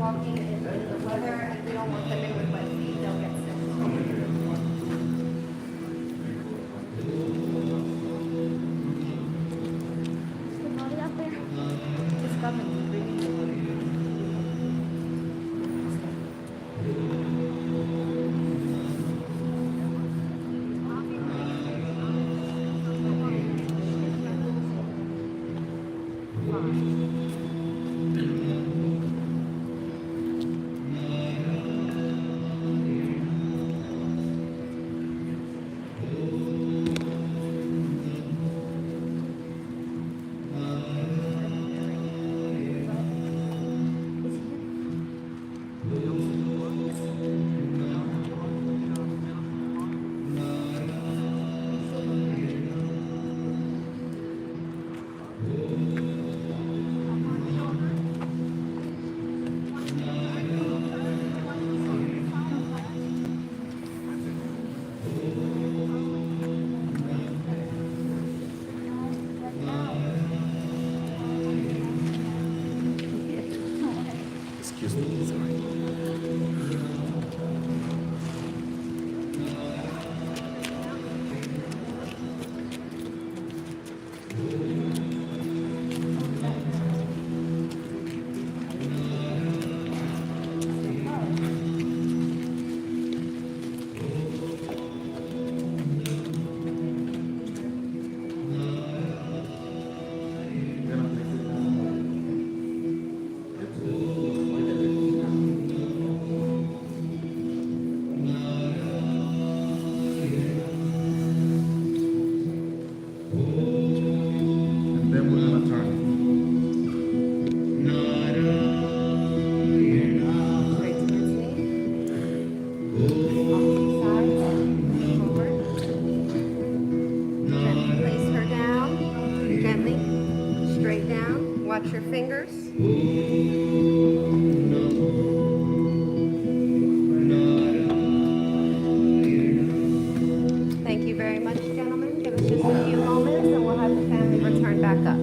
walking in the weather, and we don't want them in with wet feet, they'll get sick. It's coming. Excuse me, sorry. And then we're gonna turn. Right to his knee. Sides, forward. Gently place her down. Gently. Straight down. Watch your fingers. Thank you very much, gentlemen. Give us just a few moments and we'll have the family return back up.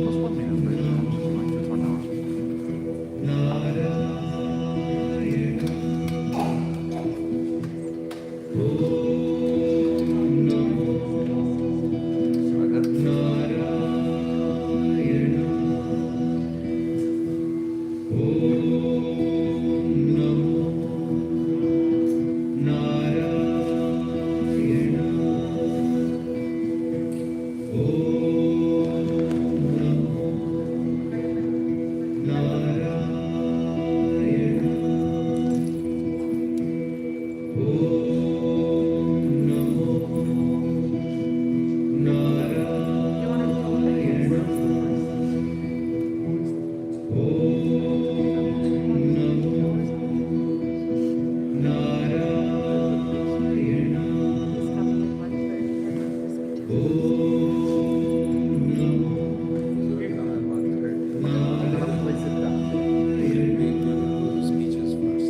Just 1 minute, please. I'm just going to turn speeches first.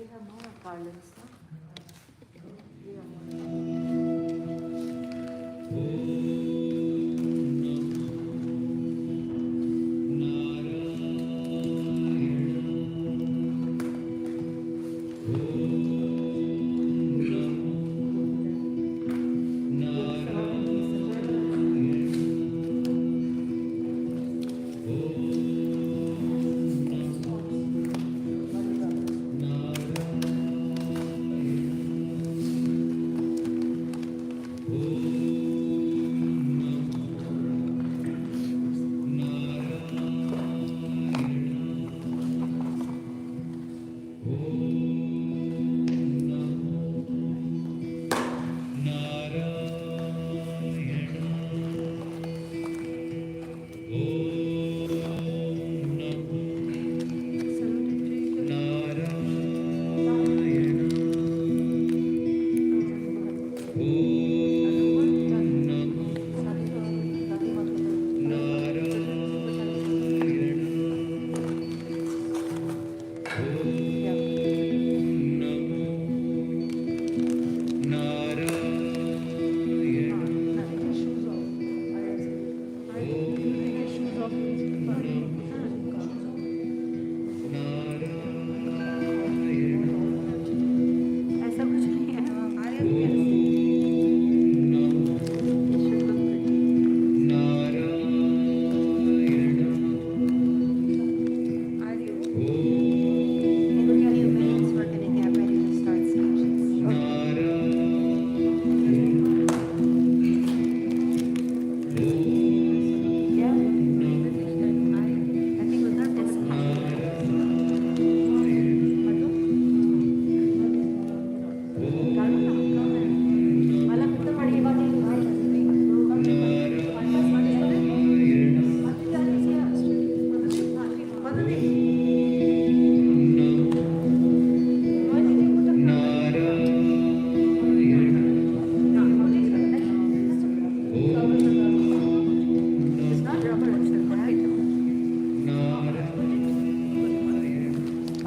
We have more garlands, no?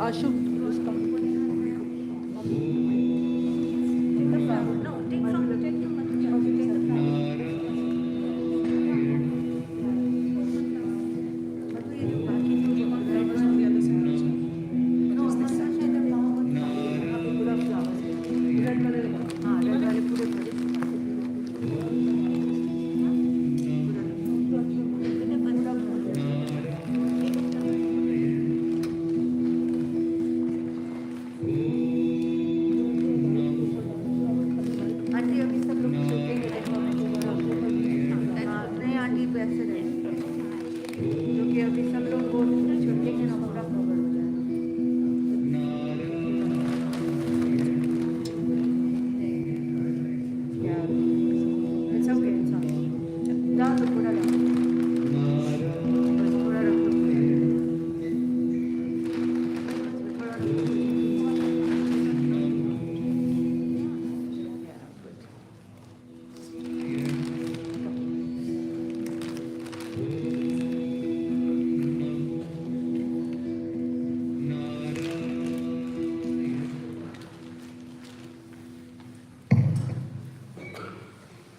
Ashu.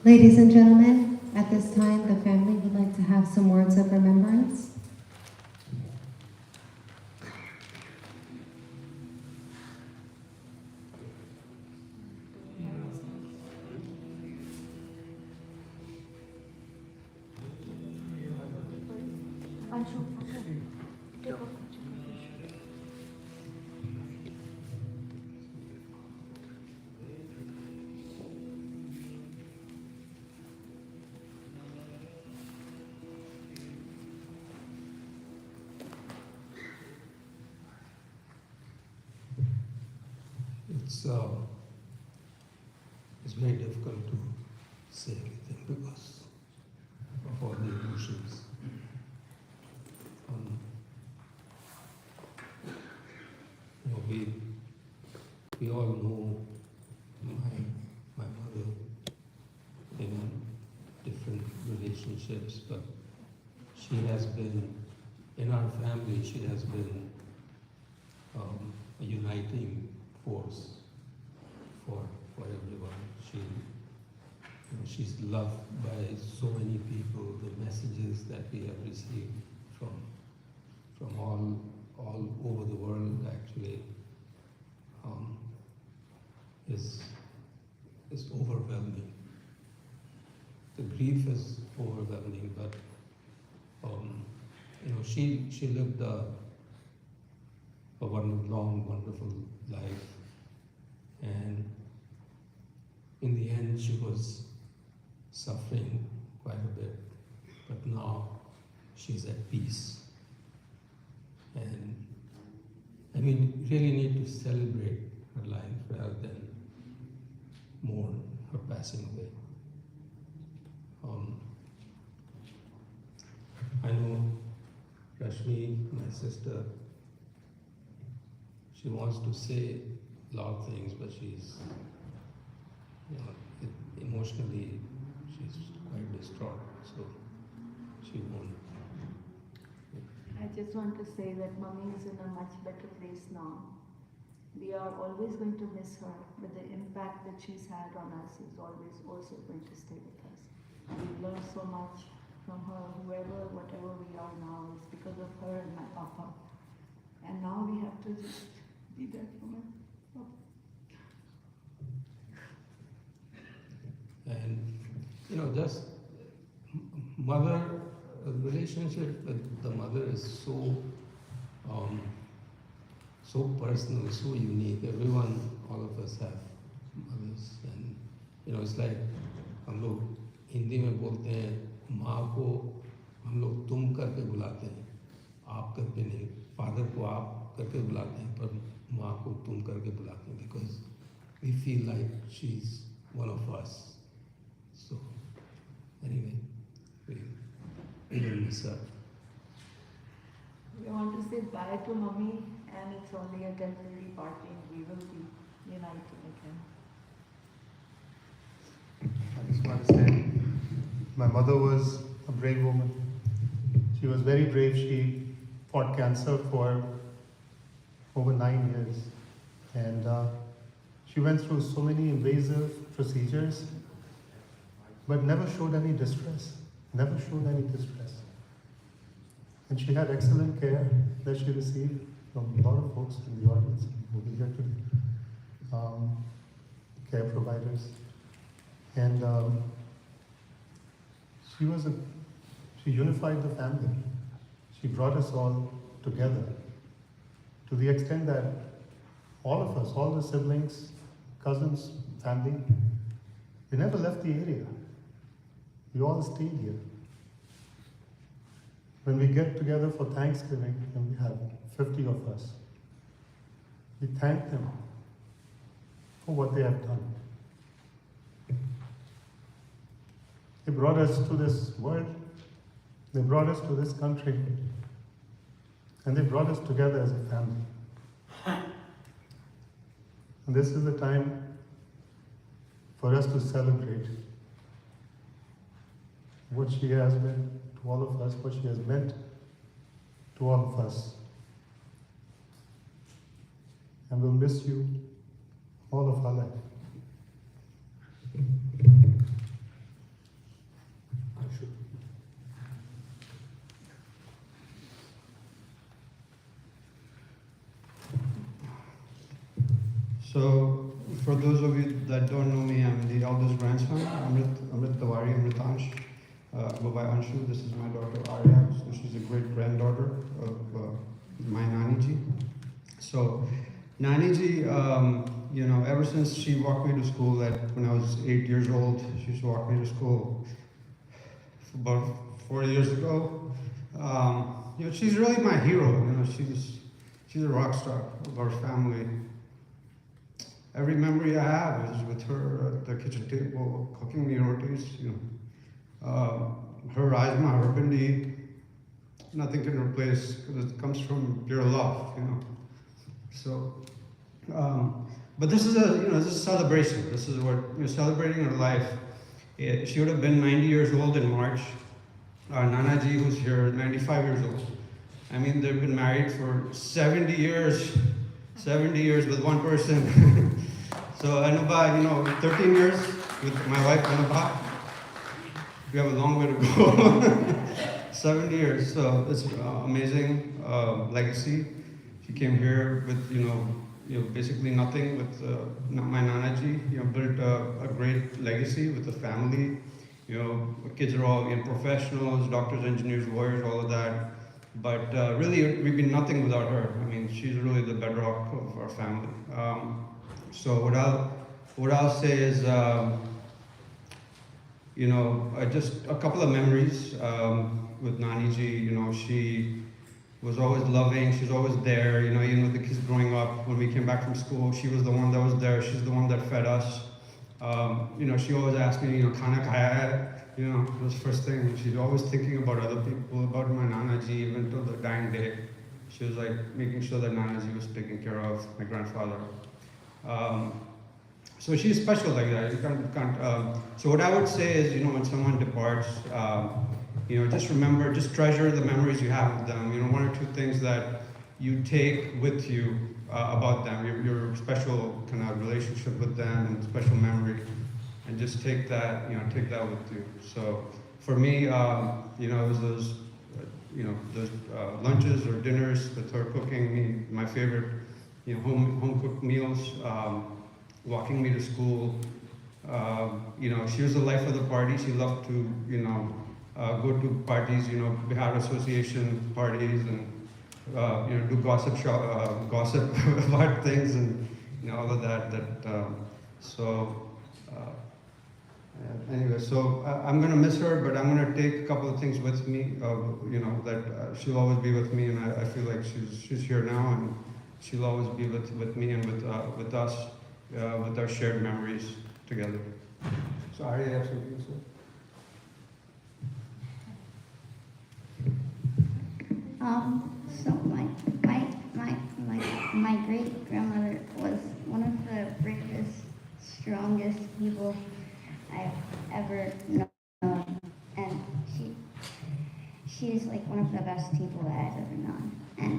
Ladies and gentlemen, at this time, the family would like to have some words of remembrance. It's very difficult to say anything because of all the emotions. You know, we all know my mother in different relationships, but she has been, in our family, she has been a uniting force for everyone. She's loved by so many people. The messages that we have received from all over the world actually is overwhelming. The grief is overwhelming, but she lived a long, wonderful life, and in the end she was suffering quite a bit, but now she's at peace. And we really need to celebrate her life rather than mourn her passing away. I know Rashmi, my sister, she wants to say a lot of things, but she's, emotionally, she's quite distraught, so she won't. I just want to say that Mummy is in a much better place now. We are always going to miss her, but the impact that she's had on us is always also going to stay with us. We've learned so much from her. Whatever we are now is because of her and my papa. And now we have to just be there for her. And just mother, relationship with the mother is so personal, so unique. Everyone, all of us have mothers, and it's like हम लोग हिंदी में बोलते हैं, माँ को हम लोग तुम करके बुलाते हैं, आप करके नहीं. फादर को आप करके बुलाते हैं, पर माँ को तुम करके बुलाते हैं, because we feel like she's one of us. So anyway, we will miss her. We want to say bye to Mummy, and it's only a temporary parting. We will be united again. I just want to say, my mother was a brave woman. She was very brave. She fought cancer for over 9 years. And she went through so many invasive procedures, but never showed any distress. Never showed any distress. And she had excellent care that she received from a lot of folks in the audience who will be here today, care providers. And she unified the family. She brought us all together to the extent that all of us, all the siblings, cousins, family, we never left the area. We all stayed here. When we get together for Thanksgiving, and we have 50 of us, we thank them for what they have done. They brought us to this world, they brought us to this country, and they brought us together as a family. And this is the time for us to celebrate what she has been to all of us, what she has meant to all of us. And we'll miss you all of our life. So, for those of you that don't know me, I'm the eldest grandson, Amrit Tiwari, Amritansh. Go by Anshu. This is my daughter Arya. So she's a great granddaughter of my Nani ji. So, Nani ji, ever since she walked me to school, when I was 8 years old, she used to walk me to school. About 4 years ago, she's really my hero. She's a rock star of our family. Every memory I have is with her at the kitchen table, cooking me rotis. Her rajma, her bindi, nothing can replace because it comes from pure love. So, but this is a celebration. This is what you're celebrating her life. She would have been 90 years old in March. Nanaji, who's here, 95 years old. I mean, they've been married for 70 years with one person. So Anuba, 13 years with my wife Anuba. We have a long way to go. 70 years, so it's amazing legacy. She came here with basically nothing with my Nanaji. Built a great legacy with the family. Kids are all professionals, doctors, engineers, lawyers, all of that. But really, we've been nothing without her. I mean, she's really the bedrock of our family. So what I'll say is, just a couple of memories with Nani ji. She was always loving. She's always there. Even with the kids growing up, when we came back from school, she was the one that was there. She's the one that fed us. She always asked me, khana khaya hai? It was the first thing. She's always thinking about other people, about my Nanaji, even till the dying day. She was like making sure that Nanaji was taken care of, my grandfather. So she's special like that. You can't. So what I would say is, when someone departs, just treasure the memories you have with them. One or two things that you take with you about them, your special kind of relationship with them and special memory, and just take that with you. So for me, it was those lunches or dinners with her cooking me my favorite, home cooked meals, walking me to school. She was the life of the party. She loved to, go to parties, Bihar Association parties, and do gossip about things, and all of that. Anyway, so I'm gonna miss her, but I'm gonna take a couple of things with me. That she'll always be with me, and I feel like she's here now, and she'll always be with me and with us, with our shared memories together. So Arya, you have something to say? So my great grandmother was one of the bravest, strongest people I've ever known, and she's like one of the best people that I've ever known. And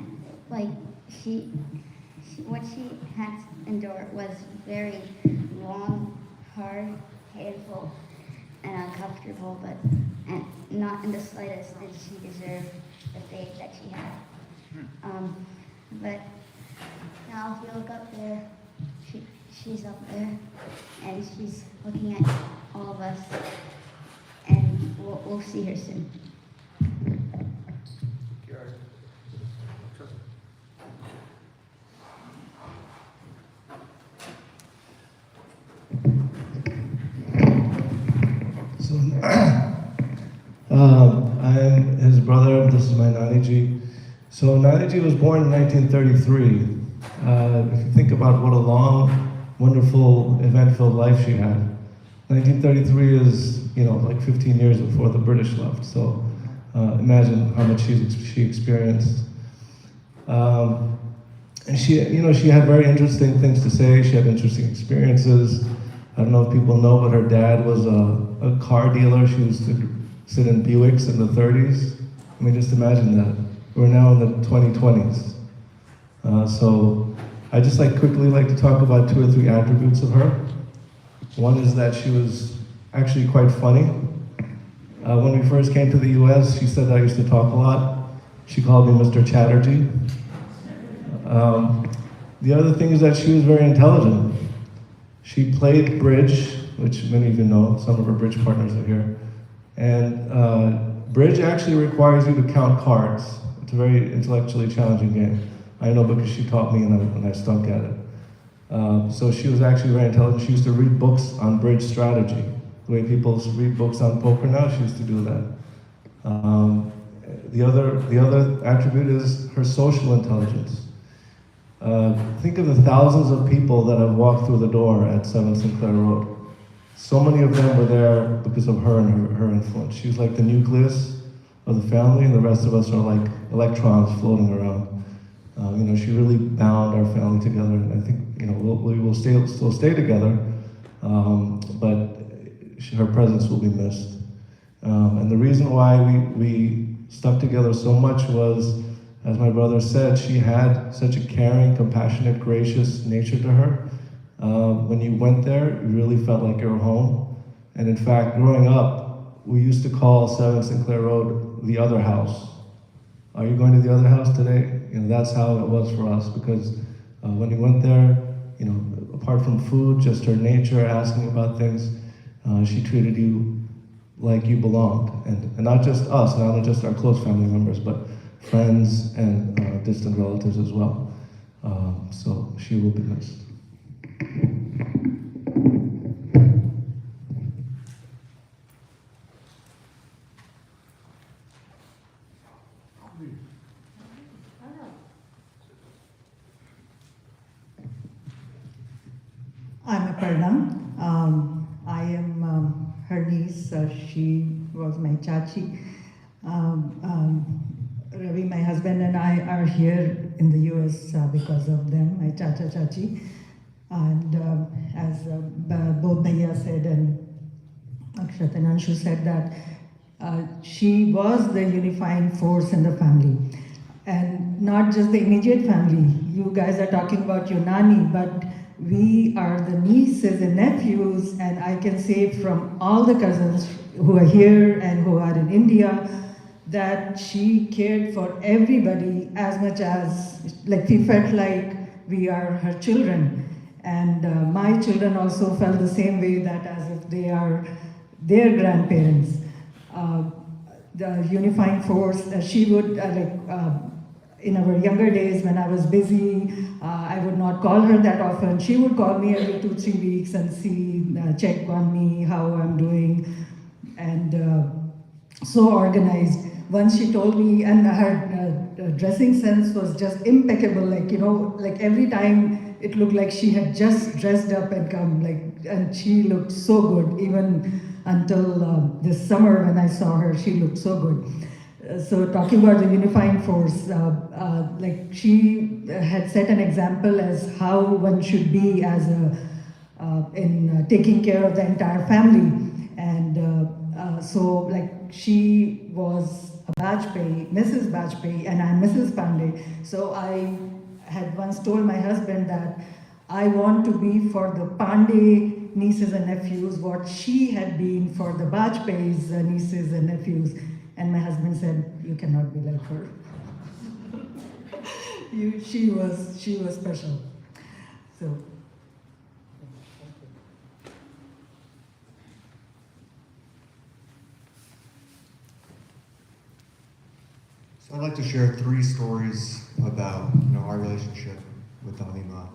what she had to endure was very long, hard, painful, and uncomfortable, and not in the slightest did she deserve the fate that she had. But now if you look up there, she's up there, and she's looking at all of us, and we'll see her soon. So, I'm his brother. This is my Naniji. So Naniji was born in 1933. If you think about what a long, wonderful, event-filled life she had, 1933 is, like 15 years before the British left. So imagine how much she experienced. And she had very interesting things to say. She had interesting experiences. I don't know if people know, but her dad was a car dealer. She used to sit in Buicks in the 30s. I mean, just imagine that. We're now in the 2020s. So I just quickly like to talk about 2 or 3 attributes of her. One is that she was actually quite funny. When we first came to the US, she said I used to talk a lot. She called me Mr. Chatterjee. The other thing is that she was very intelligent. She played bridge, which many of you know, some of her bridge partners are here. And bridge actually requires you to count cards. It's a very intellectually challenging game. I know because she taught me and I stunk at it. So she was actually very intelligent. She used to read books on bridge strategy. The way people read books on poker now, she used to do that. The other attribute is her social intelligence. Think of the thousands of people that have walked through the door at 7 Sinclair Road. So many of them were there because of her and her influence. She was like the nucleus of the family, and the rest of us are like electrons floating around. She really bound our family together, and I think we will still stay together, but her presence will be missed. And the reason why we stuck together so much was, as my brother said, she had such a caring, compassionate, gracious nature to her. When you went there, you really felt like you were home. And in fact, growing up, we used to call 7 Sinclair Road the other house. Are you going to the other house today? That's how it was for us, because when you went there, apart from food, just her nature, asking about things, she treated you like you belonged. And not just us, not just our close family members, but friends and distant relatives as well. So she will be missed. I'm Aparna. I am her niece. She was my chachi. Ravi, my husband, and I are here in the US because of them, my chacha chachi. And as both Bhaiya said and Akshat and Anshu said that she was the unifying force in the family. And not just the immediate family. You guys are talking about your nani, but we are the nieces and nephews, and I can say from all the cousins who are here and who are in India, that she cared for everybody as much as, we felt like we are her children. And my children also felt the same way, that as if they are their grandparents. The unifying force, she would, in our younger days when I was busy, I would not call her that often. She would call me every 2-3 weeks and check on me, how I'm doing, and so organized. Once she told me, and her dressing sense was just impeccable, every time it looked like she had just dressed up and come, and she looked so good, even until this summer when I saw her, she looked so good. So talking about the unifying force, she had set an example as how one should be as in taking care of the entire family. And she was a Bajpay, Mrs. Bajpay, and I'm Mrs. Pandey. So I had once told my husband that I want to be for the Pandey nieces and nephews what she had been for the Bajpay's nieces and nephews. And my husband said, "You cannot be like her." She was special. So. So I'd like to share 3 stories about our relationship with Dalima.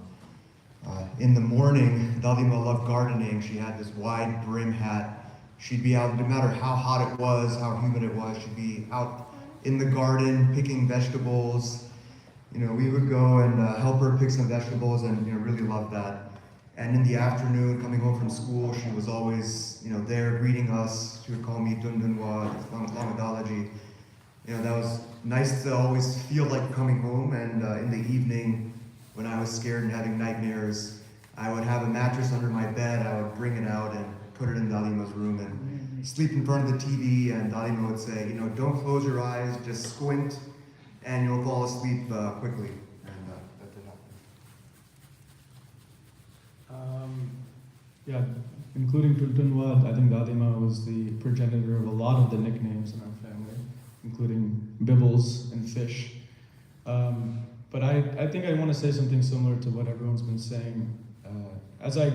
In the morning, Dalima loved gardening. She had this wide brim hat. She'd be out, no matter how hot it was, how humid it was, she'd be out in the garden picking vegetables. We would go and help her pick some vegetables, and really loved that. And in the afternoon, coming home from school, she was always there greeting us. She would call me Dundunwa, Lamadalaji. That was nice to always feel like coming home. And in the evening, when I was scared and having nightmares, I would have a mattress under my bed. I would bring it out and put it in Dalima's room and sleep in front of the TV, and Dalima would say, don't close your eyes, just squint, and you'll fall asleep quickly. And that did happen. Yeah, including Tultunwad, I think Dalima was the progenitor of a lot of the nicknames in our family, including Bibbles and Fish. But I think I want to say something similar to what everyone's been saying. As I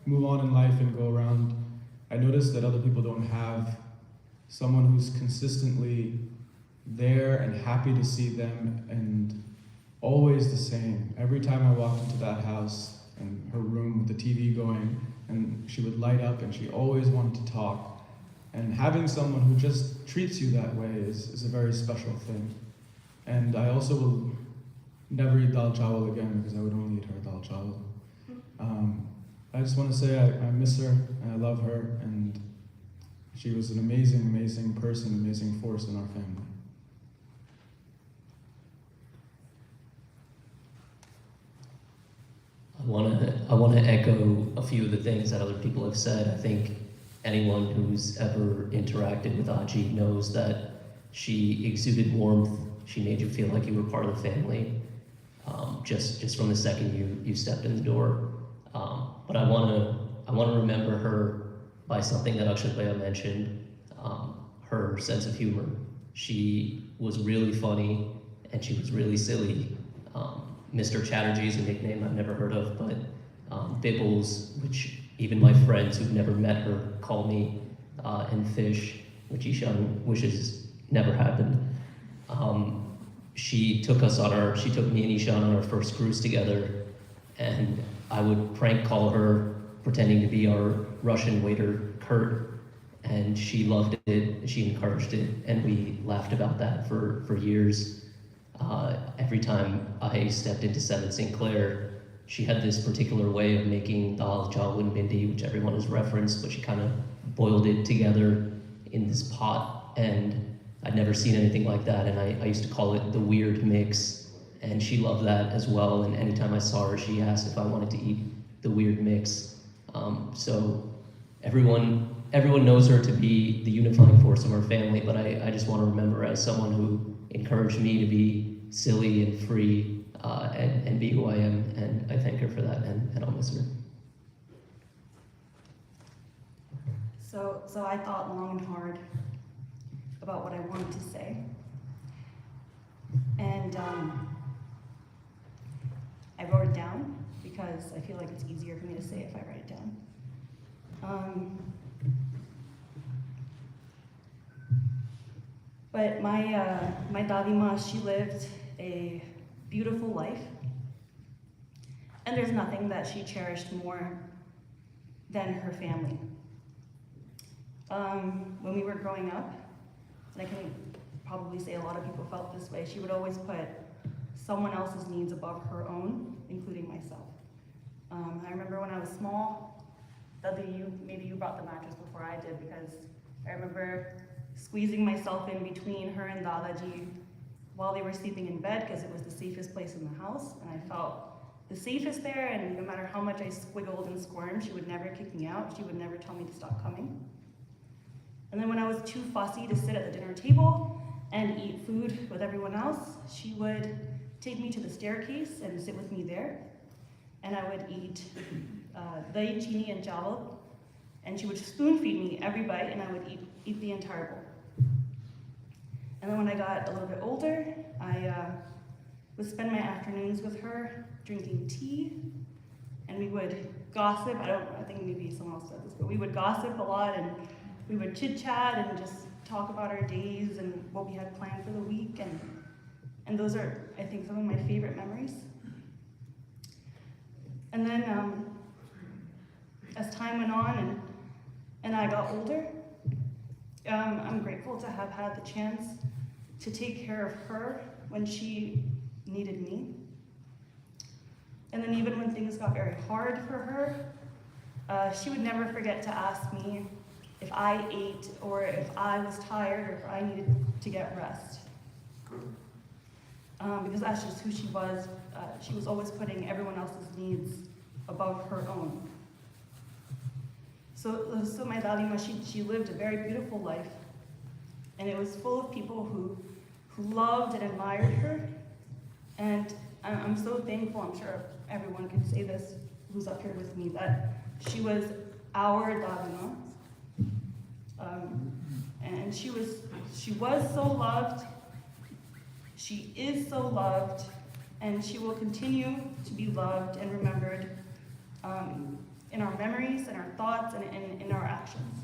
move on in life and go around, I notice that other people don't have someone who's consistently there and happy to see them and always the same. Every time I walked into that house and her room with the TV going, and she would light up and she always wanted to talk. And having someone who just treats you that way is a very special thing. And I also will never eat dal chawal again because I would only eat her dal chawal. I just want to say I miss her and I love her, and she was an amazing, amazing person, amazing force in our family. I want to echo a few of the things that other people have said. I think anyone who's ever interacted with Aji knows that she exuded warmth. She made you feel like you were part of the family, just from the second you stepped in the door. But I want to remember her by something that Akshat Bhaiya mentioned, her sense of humor. She was really funny and she was really silly. Mr. Chatterjee is a nickname I've never heard of, but Bibbles, which even my friends who've never met her call me, and Fish, which Ishan wishes never happened. She took me and Ishan on our first cruise together, and I would prank call her pretending to be our Russian waiter, Kurt, and she loved it, she encouraged it, and we laughed about that for years. Every time I stepped into 7 St. Clair, she had this particular way of making dal chawal and bindi, which everyone has referenced, but she kind of boiled it together in this pot, and I'd never seen anything like that, and I used to call it the weird mix, and she loved that as well, and anytime I saw her, she asked if I wanted to eat the weird mix. So everyone knows her to be the unifying force of our family, but I just want to remember her as someone who encouraged me to be silly and free and be who I am, and I thank her for that, and I'll miss her. So I thought long and hard about what I wanted to say, and I wrote it down because I feel like it's easier for me to say if I write it down. But my Dadima, she lived a beautiful life, and there's nothing that she cherished more than her family. When we were growing up, and I can probably say a lot of people felt this way, she would always put someone else's needs above her own, including myself. I remember when I was small, maybe you brought the mattress before I did, because I remember squeezing myself in between her and Dadaji while they were sleeping in bed, because it was the safest place in the house, and I felt the safest there, and no matter how much I squiggled and squirmed, she would never kick me out. She would never tell me to stop coming. And then when I was too fussy to sit at the dinner table and eat food with everyone else, she would take me to the staircase and sit with me there, and I would eat dahi, chini, and chawal, and she would spoon feed me every bite, and I would eat the entire bowl. And then when I got a little bit older, I would spend my afternoons with her drinking tea, and we would gossip. I think maybe someone else said this, but we would gossip a lot, and we would chit chat and just talk about our days and what we had planned for the week, and those are, I think, some of my favorite memories. And then as time went on and I got older, I'm grateful to have had the chance to take care of her when she needed me. And then even when things got very hard for her, she would never forget to ask me if I ate, or if I was tired, or if I needed to get rest. Because that's just who she was. She was always putting everyone else's needs above her own. So my Dadima, she lived a very beautiful life, and it was full of people who loved and admired her. And I'm so thankful, I'm sure everyone can say this who's up here with me, that she was our Dadima. And she was so loved, she is so loved, and she will continue to be loved and remembered in our memories, in our thoughts, and in our actions.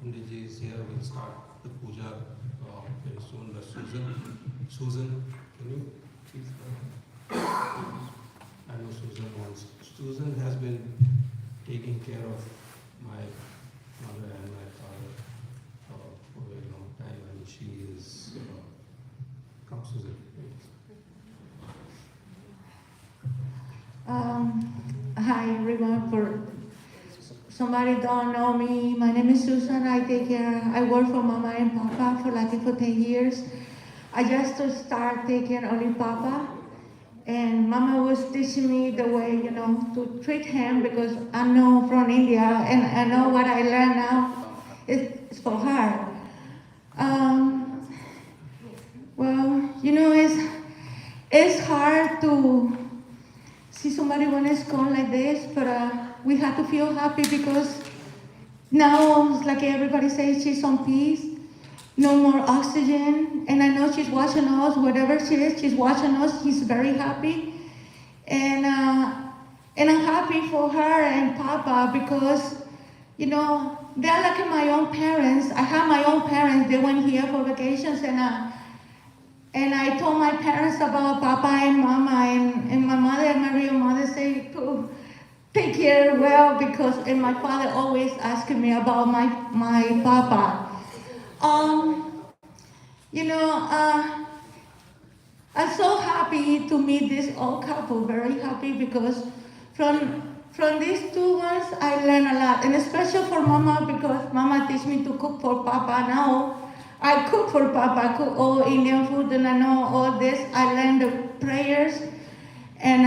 Panditji is here. We'll start the puja very soon. But Susan, can you please? I know Susan wants. Susan has been taking care of my mother and my father for a very long time, and she is. Come, Susan. Hi everyone. For somebody don't know me, my name is Susan. I work for Mama and Papa for 10 years. I just start taking only Papa, and Mama was teaching me the way, to treat him, because I know from India and I know what I learned now is for her. Well, it's hard to see somebody when it's gone like this, but we have to feel happy because now, it's like everybody says, she's on peace, no more oxygen, and I know she's watching us, whatever she is, she's watching us, she's very happy, and I'm happy for her and Papa because, they're like my own parents. I have my own parents, they went here for vacations, and I told my parents about Papa and Mama, and my mother and my real mother say to take care well, because, and my father always asking me about my Papa. I'm so happy to meet this old couple, very happy, because from these two ones I learned a lot, and especially for Mama, because Mama teach me to cook for Papa. Now I cook for Papa, I cook all Indian food, and I know all this. I learned the prayers, and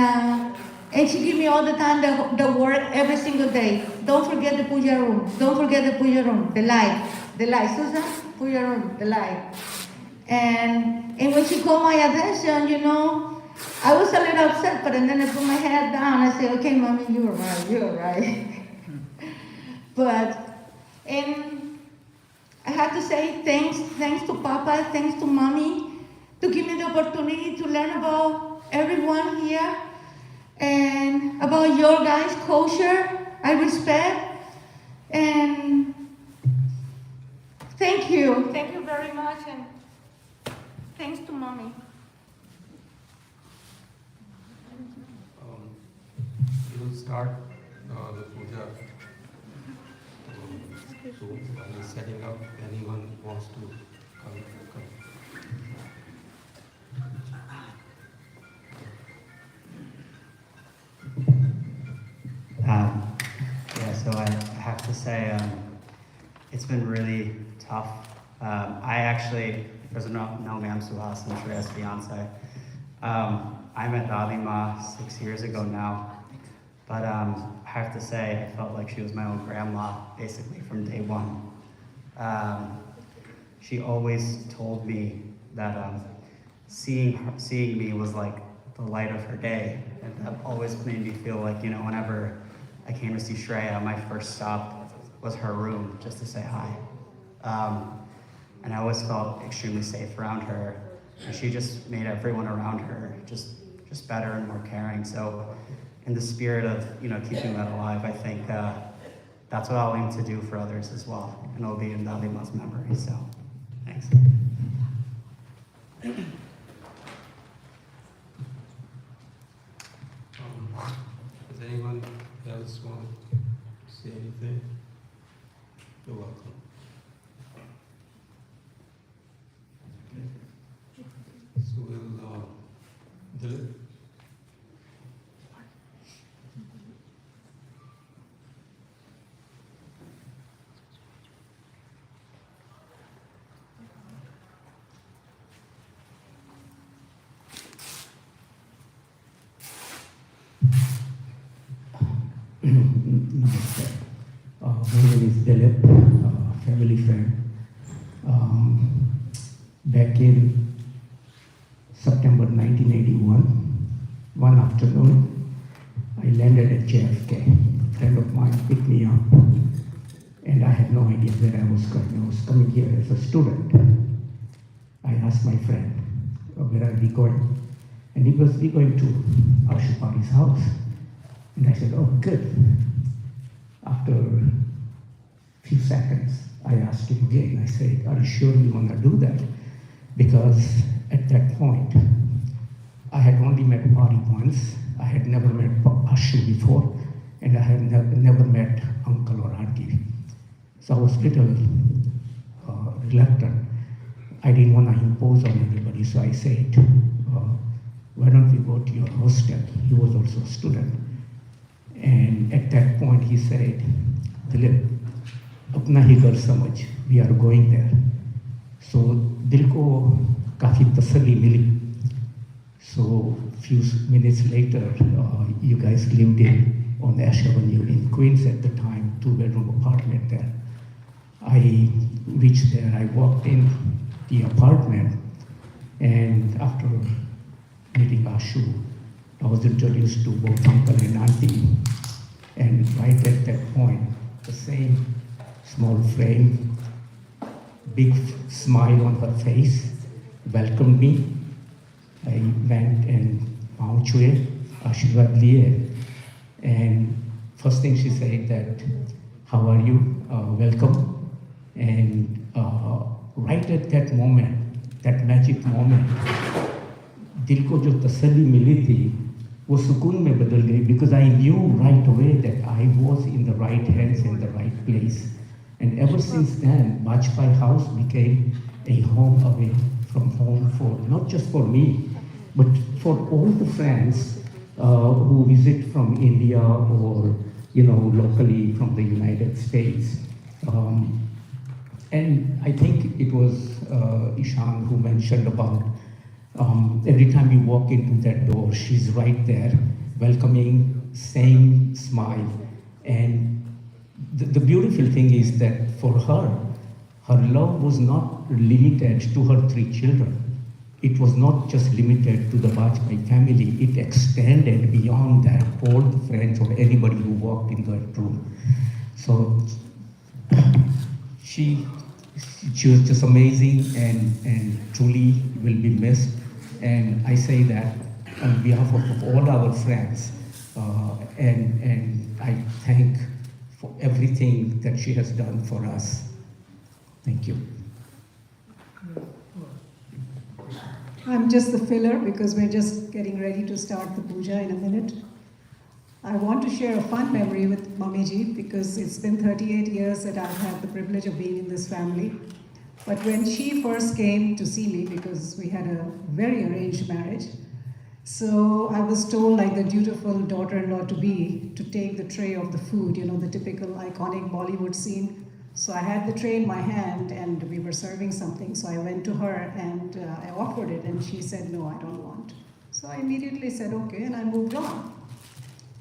she give me all the time the word every single day. Don't forget the puja room. Don't forget the puja room. The light. Susan, puja room, the light. And when she called my attention, I was a little upset, but then I put my head down. I said, okay, Mommy, you're right. And I had to say thanks to Papa, thanks to Mommy, to give me the opportunity to learn about everyone here and about your guys' culture. I respect, and thank you. Thank you very much, and thanks to Mommy. We'll start the puja soon. While he's setting up, anyone wants to come. So I have to say, it's been really tough. I actually, for those who don't know me, I'm Suhas, I'm Shreya's fiance. I met Radhima 6 years ago now, but I have to say, I felt like she was my own grandma, basically from day one. She always told me that seeing me was like the light of her day, and that always made me feel like, whenever I came to see Shreya, my first stop was her room, just to say hi. And I always felt extremely safe around her, and she just made everyone around her just better and more caring. So in the spirit of keeping that alive, I think that's what I'll aim to do for others as well, and it'll be in Dalima's memory. So thanks. Does anyone else want to say anything? You're welcome. So we'll Dilip. Namaste. My name is Dilip, family friend. Back in September 1981, one afternoon, I landed at JFK. A friend of mine picked me up, and I had no idea where I was going. I was coming here as a student. I asked my friend, where are we going? And he was, we're going to Ashupari's house. And I said, oh, good. After a few seconds, I asked him again. I said, are you sure you want to do that? Because at that point, I had only met Pari once. I had never met Ashu before, and I had never met uncle or auntie. So I was a little reluctant. I didn't want to impose on anybody, so I said, why don't we go to your hostel? He was also a student. And at that point he said, Dilip, apna hi ghar samajh, we are going there. So dil ko kafi tasalli mili. So few minutes later, you guys lived on Ash Avenue in Queens at the time, 2-bedroom apartment there. I reached there, I walked in the apartment, and after meeting Ashu, I was introduced to both uncle and auntie. And right at that point, the same small frame, big smile on her face, welcomed me. I went and paunch huye, Ashirwad liye. And first thing she said that, how are you? Welcome. And right at that moment, that magic moment, दिल को जो तसल्ली मिली थी वो सुकून में बदल गई, because I knew right away that I was in the right hands in the right place. And ever since then, Bajpay house became a home away from home for not just for me, but for all the friends who visit from India or locally from the United States. And I think it was Ishan who mentioned about every time you walk into that door, she's right there, welcoming, same smile. And the beautiful thing is that for her, her love was not limited to her 3 children. It was not just limited to the Bajpay family. It extended beyond that, all the friends or anybody who walked in that room. So she was just amazing and truly will be missed. And I say that on behalf of all our friends, and I thank for everything that she has done for us. Thank you. I'm just the filler because we're just getting ready to start the puja in a minute. I want to share a fun memory with Mamiji because it's been 38 years that I've had the privilege of being in this family. But when she first came to see me, because we had a very arranged marriage, so I was told, like the dutiful daughter-in-law to be, to take the tray of the food, the typical iconic Bollywood scene. So I had the tray in my hand and we were serving something. So I went to her and I offered it and she said, no, I don't want. So I immediately said, okay, and I moved on.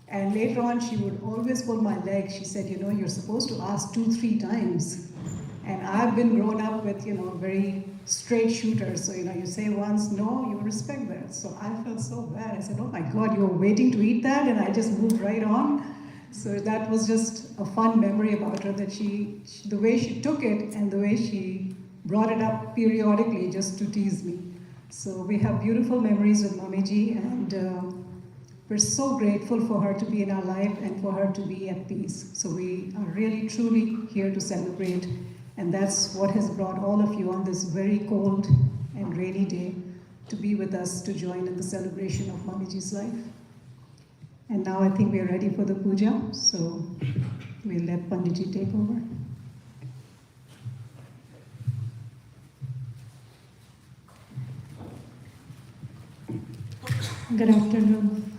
And later on, she would always pull my leg. She said, you're supposed to ask 2-3 times. And I've been grown up with, very straight shooters. So, you say once, no, you respect that. So I felt so bad. I said, oh my God, you were waiting to eat that? And I just moved right on. So that was just a fun memory about her, that she the way she took it and the way she brought it up periodically just to tease me. So we have beautiful memories with Mamiji, and we're so grateful for her to be in our life and for her to be at peace. So we are really, truly here to celebrate. And that's what has brought all of you on this very cold and rainy day to be with us to join in the celebration of Mamiji's life. And now I think we are ready for the puja, so we'll let Panditji take over. Good afternoon.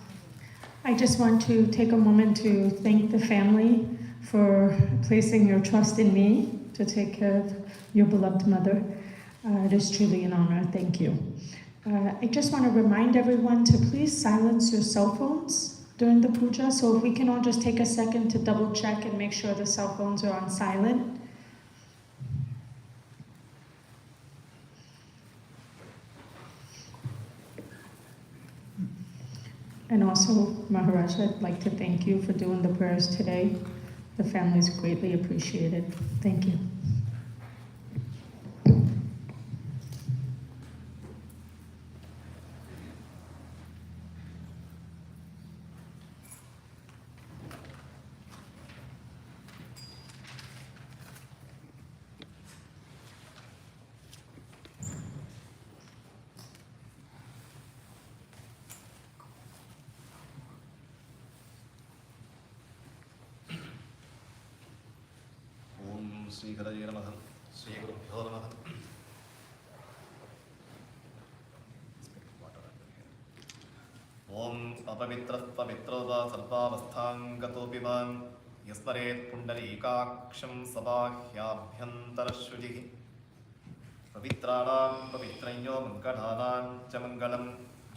I just want to take a moment to thank the family for placing your trust in me to take care of your beloved mother. It is truly an honor. Thank you. I just want to remind everyone to please silence your cell phones during the puja. So if we can all just take a second to double check and make sure the cell phones are on silent. And also, Maharaj, I'd like to thank you for doing the prayers today. The family's greatly appreciated. Thank you. श्रीहरये नमः श्रीगुरुभ्यो नमः ॐ अपवित्रः पवित्रो वा सर्वावस्थां गतोऽपि वा यस्मरेत् पुण्डरीकाक्षं सबाह्याभ्यन्तरश्रुतिः पवित्राणां पवित्रयो मङ्गलानां च मङ्गलं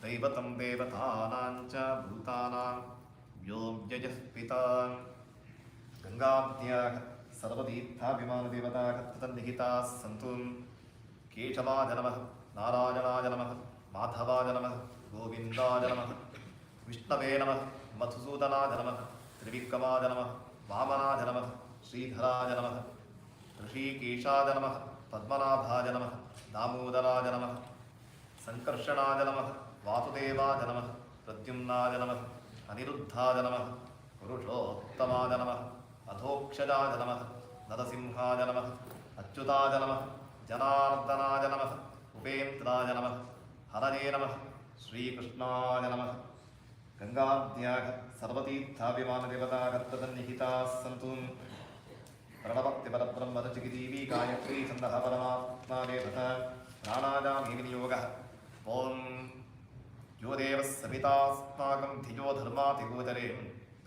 दैवतं देवतानां च भूतानां यो व्ययः पिता गङ्गाद्याः सर्वतीर्थाभिमानदेवताः तन्निहिताः सन्तु केशवाय नमः नारायणाय नमः माधवाय नमः गोविन्दाय नमः विष्णवे नमः मधुसूदनाय नमः त्रिविक्रमाय नमः वामनाय नमः श्रीधराय नमः ऋषिकेशाय नमः पद्मनाभाय नमः दामोदराय नमः संकर्षणाय नमः वासुदेवाय नमः प्रद्युम्नाय नमः अनिरुद्धाय नमः पुरुषोत्तमाय नमः अधोक्षजाय नमः नरसिंहाय नमः अच्युताय नमः जनार्दनाय नमः उपेन्द्राय नमः हरये नमः श्रीकृष्णाय नमः गङ्गाद्याः सर्वतीर्थाभिमानदेवताः तन्निहिताः सन्तु प्रणवक्तिपरब्रह्मरचिकिदेवी गायत्री छन्दः परमात्मा देवता प्राणायामे विनियोगः ॐ यो देवः सवितास्माकं धियो धर्मातिगोचरे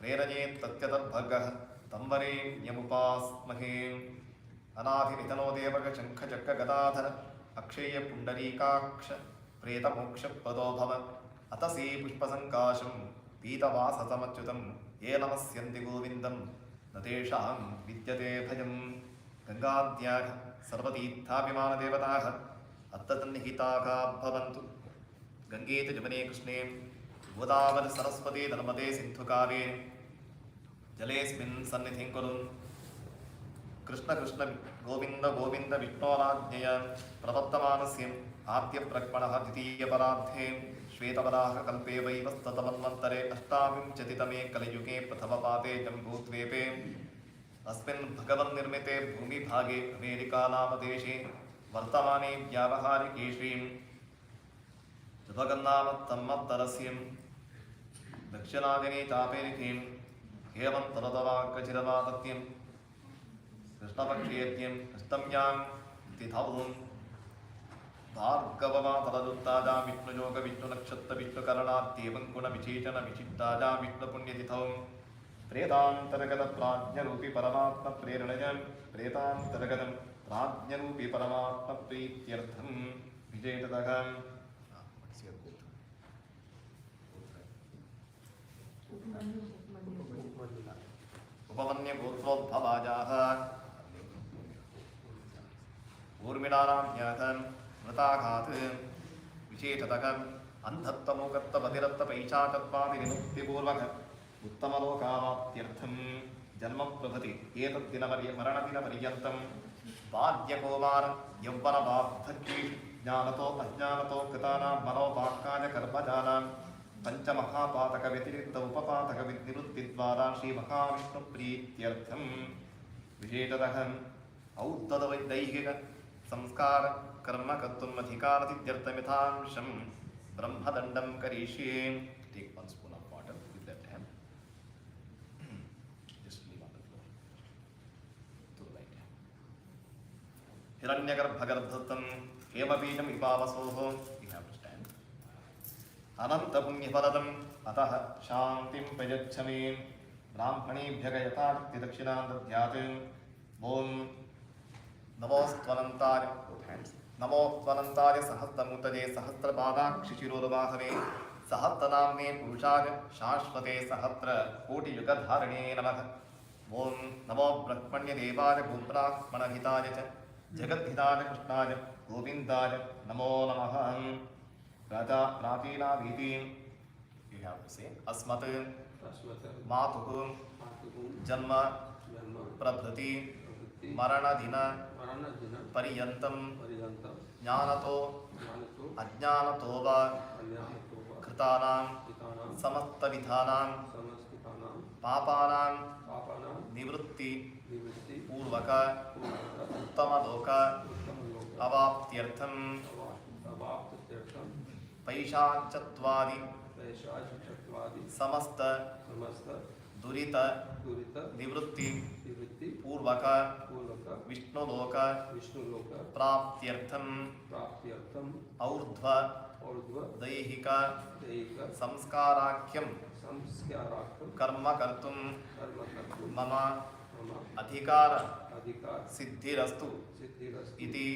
प्रेरयेत् तत्यतद्भर्गः तं वरेण्यमुपास्महे अनाधिनिधनो देवकशङ्खचक्रगदाधर अक्षय्यपुण्डरीकाक्ष प्रेतमोक्षप्रदो भव अतसी पुष्पसङ्काशं पीतवाससमच्युतं ये नमस्यन्ति गोविन्दं न तेषां विद्यते भयं गङ्गाद्याः सर्वतीर्थाभिमानदेवताः अत्तन्निहिताः भवन्तु गङ्गे च जमुने कृष्णे गोदावरि सरस्वती नर्मदे सिन्धुकावे जलेऽस्मिन् सन्निधिं कुरु कृष्ण कृष्ण गोविन्द गोविन्द विष्णोराज्ञया प्रवर्तमानस्य आद्यप्रकरणः द्वितीयपरार्धे श्वेतवराहकल्पे वैवस्वतमन्वन्तरे अष्टाविंशतितमे कलियुगे प्रथमपादे जम्बूद्वीपे अस्मिन् भगवन्निर्मिते भूमिभागे अमेरिकानामदेशे वर्तमाने व्यावहारिके श्रीं जगन्नामत्तम्मत्तरस्य दक्षिणादिने चापेरिकीं हेमन्तरतवाकचिरवातत्यं कृष्णपक्षेत्यं अष्टम्यां तिथौ भार्गवमातरदुत्ताजा विष्णुयोगविष्णुनक्षत्रविष्णुकरणात्येवं गुणविशेषणविशिष्टाजा विष्णुपुण्यतिथौ प्रेतान्तर्गतप्राज्ञरूपी परमात्मप्रेरणया प्रेतान्तर्गतं प्राज्ञरूपी परमात्मप्रीत्यर्थं विजयतः उपमन्यगोत्रोद्भवाजाः ऊर्मिलानां ज्ञातं मृताघात् विशेषतः अन्धत्वमोगत्वपतिरत्वपैशाचत्वादिविमुक्तिपूर्वक उत्तमलोकावाप्त्यर्थं जन्म प्रभृति मरणदिनपर्यन्तं बाल्यकौमार यौवनवार्धक्ये ज्ञानतो अज्ञानतो कृतानां मनोवाक्काय कर्मजानां पंचमहापातकव्यतिरिक्त उपपातकविनिवृत्तिद्वारा श्रीमहाविष्णुप्रीत्यर्थं विशेषतः औद्धदैहिक संस्कार कर्म कर्तुम् अधिकारसिद्ध्यर्थमिथांशं ब्रह्मदण्डं करिष्ये. Take one spoon of water with left hand. Just leave on the floor. To the right hand. हिरण्यगर्भगर्भदत्तं हेमबीजम् इपावसोः. You have to stand. अनन्तपुण्यफलदम् अतः शान्तिं प्रयच्छ मे. ब्राह्मणेभ्यः यथाशक्तिदक्षिणां दद्यात्. ॐ नमोऽस्त्वनन्ताय सहस्रमूर्तये सहस्रपादाक्षिशिरोर्वाहवे सहस्रनाम्ने पुरुषाय शाश्वते सहस्र कोटियुगधारिणे नमः। ओम नमो ब्रह्मण्यदेवाय गोब्राह्मणहिताय च जगद्हिताय कृष्णाय गोविन्दाय नमो नमः। प्राचीनाभीतिं you have to say अस्मत् मातुः जन्म प्रभृति मरणदिन पर्यन्तं ज्ञानतो अज्ञानतो वा कृतानां समस्तविधानां पापानां निवृत्ति पूर्वक उत्तमलोक अवाप्त्यर्थं पैशाचत्वादि समस्त दुरित निवृत्ति पूर्वक विष्णुलोक प्राप्त्यर्थं और्ध्व दैहिक संस्काराख्यं कर्म कर्तुं मम अधिकार सिद्धिरस्तु इति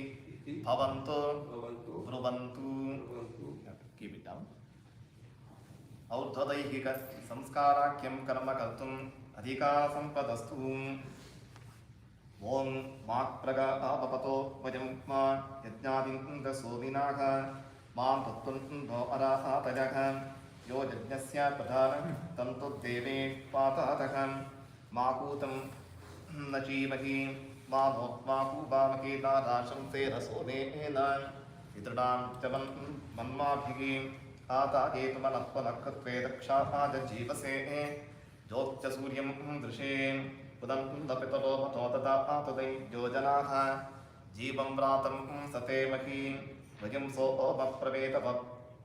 भवन्तो ब्रुवन्तु। Keep it down. और्ध्वदैहिक संस्काराख्यं कर्म कर्तुम् अधिकारसम्पदस्तु। ओम मात्प्रगापतो वयं मा यज्ञादिन्दसोमिनाः मां तत्त्वन्तो अरातयः यो यज्ञस्य प्रधानं तन्तु देवे पातः माकूतं न जीवहि मा भोक्माकूपामके दाराशं ते रसोमेन वितृणां च मन्माभिः आताकेतमनत्वनक्त्वे दक्षाजजीवसे ज्योत्य सूर्यं दृशे उदं दपितलो मतो तदा तदै योजनाः जीवं व्रातं सते मही वयं सोपप्रवेतव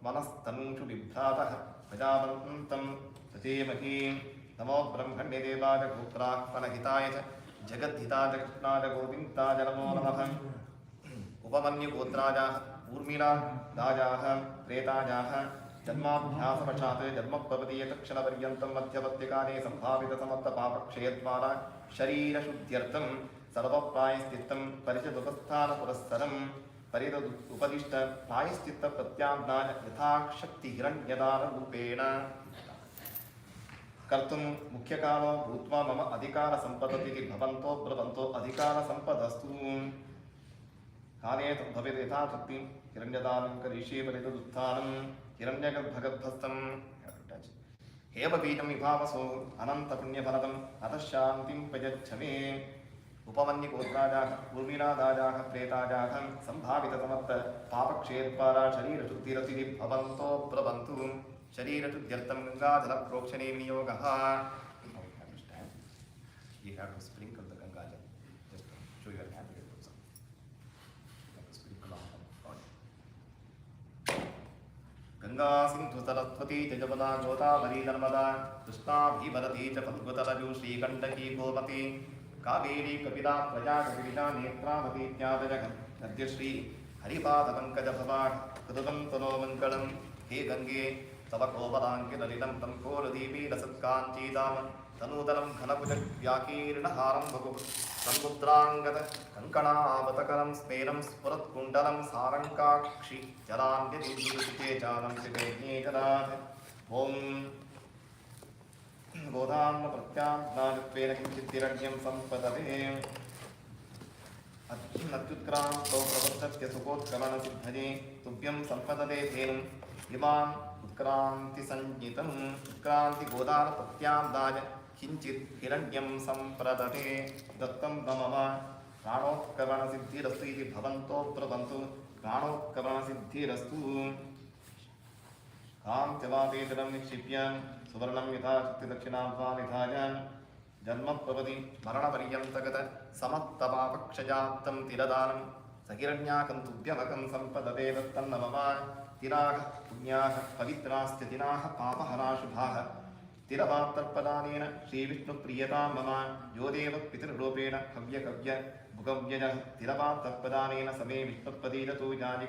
मनस्तनूषु बिभ्रातः प्रजावन्तं सचेमही। नमो ब्रह्मण्यदेवाय गोत्राह्मणहिताय च जगद्धिताय कृष्णाय गोविन्दाय नमो नमः। उपमन्युगोत्रायाः ऊर्मिला दायाः प्रेतायाः जन्माभ्यासवशात् जन्मप्रभृतीय तक्षणपर्यन्तं मध्यवर्त्यकाले सम्भावितसमर्थपापक्षयद्वारा शरीरशुद्ध्यर्थं सर्वप्रायश्चित्तं परिचिदुपस्थानपुरस्सरं परिदुपदिष्ट प्रायश्चित्तप्रत्याज्ञाय यथाशक्तिहिरण्यदानरूपेण कर्तुं मुख्यकालो भूत्वा मम अधिकारसम्पदति भवन्तो ब्रुवन्तो अधिकारसम्पदस्तु। काले भवेत् यथा शक्तिं हिरण्यदानं करिष्ये परिदुत्थानं हिरण्यगर्भगर्भस्थं हेमबीजं विभावसो अनन्तपुण्यफलदम् अतः शान्तिं प्रयच्छ मे। उपमन्युगोत्रायाः उर्मिलादायाः प्रेतायाः सम्भावितसमर्थ पापक्षयद्वारा शरीरशुद्धिरतिः भवन्तो ब्रुवन्तु। शरीरशुद्ध्यर्थं गङ्गाजलप्रोक्षणे विनियोगः। You have to sprinkle the Ganga Jal. Just show your hand here. Ganga Sindhu Saraswati च जमुना गोदावरी नर्मदा कृष्णा भीमरती च फल्गुतरजु श्रीकण्टकी गोमती कावेरी कपिला प्रजा कपिला नेत्रावती इत्यादयः नद्यश्री हरिपादपङ्कजभवा कृतवन्तनो मङ्गलं। हे गङ्गे तव कोपदाङ्किललितं तङ्कोलदीपी रसत्काञ्चीदाम तनूतनं घनभुजव्याकीर्णहारं सन्मुद्राङ्गत कङ्कणावतकरं स्मेरं स्फुरत्कुण्डलं सारङ्काक्षि जलान्यदिन्दुरुचिते चालं चितेज्ञे जलात्। ॐ गोधान्नप्रत्याज्ञानत्वेन किञ्चिद्धिरण्यं सम्पदते अत्युत्क्रान्तो प्रवर्तस्य सुखोत्कलनसिद्धये तुभ्यं सम्पदते धेनुम् इमाम् उत्क्रान्तिसञ्ज्ञितम् उत्क्रान्तिगोदानप्रत्याब्दाय किञ्चित् हिरण्यं सम्प्रदते दत्तं मम प्राणोत्करणसिद्धिरस्तु इति भवन्तो ब्रुवन्तु। प्राणोत्करणसिद्धिरस्तु। कान्त्यवापेतरं निक्षिप्य सुवर्णं यथा शक्तिदक्षिणां निधाय जन्मप्रभृति मरणपर्यन्तगत समस्तपापक्षयाप्तं तिरदानं सहिरण्याकन्तुभ्यमकं सम्पदते दत्तं मम। तिराः पुण्याः पवित्राश्च दिनाः पापहराशुभाः तिरवार्तर्पदानेन श्रीविष्णुप्रियतां मम। यो देव पितृरूपेण हव्यकव्य भुगव्ययः तिरवार्तर्पदानेन समे विष्णुपदीरतु यानि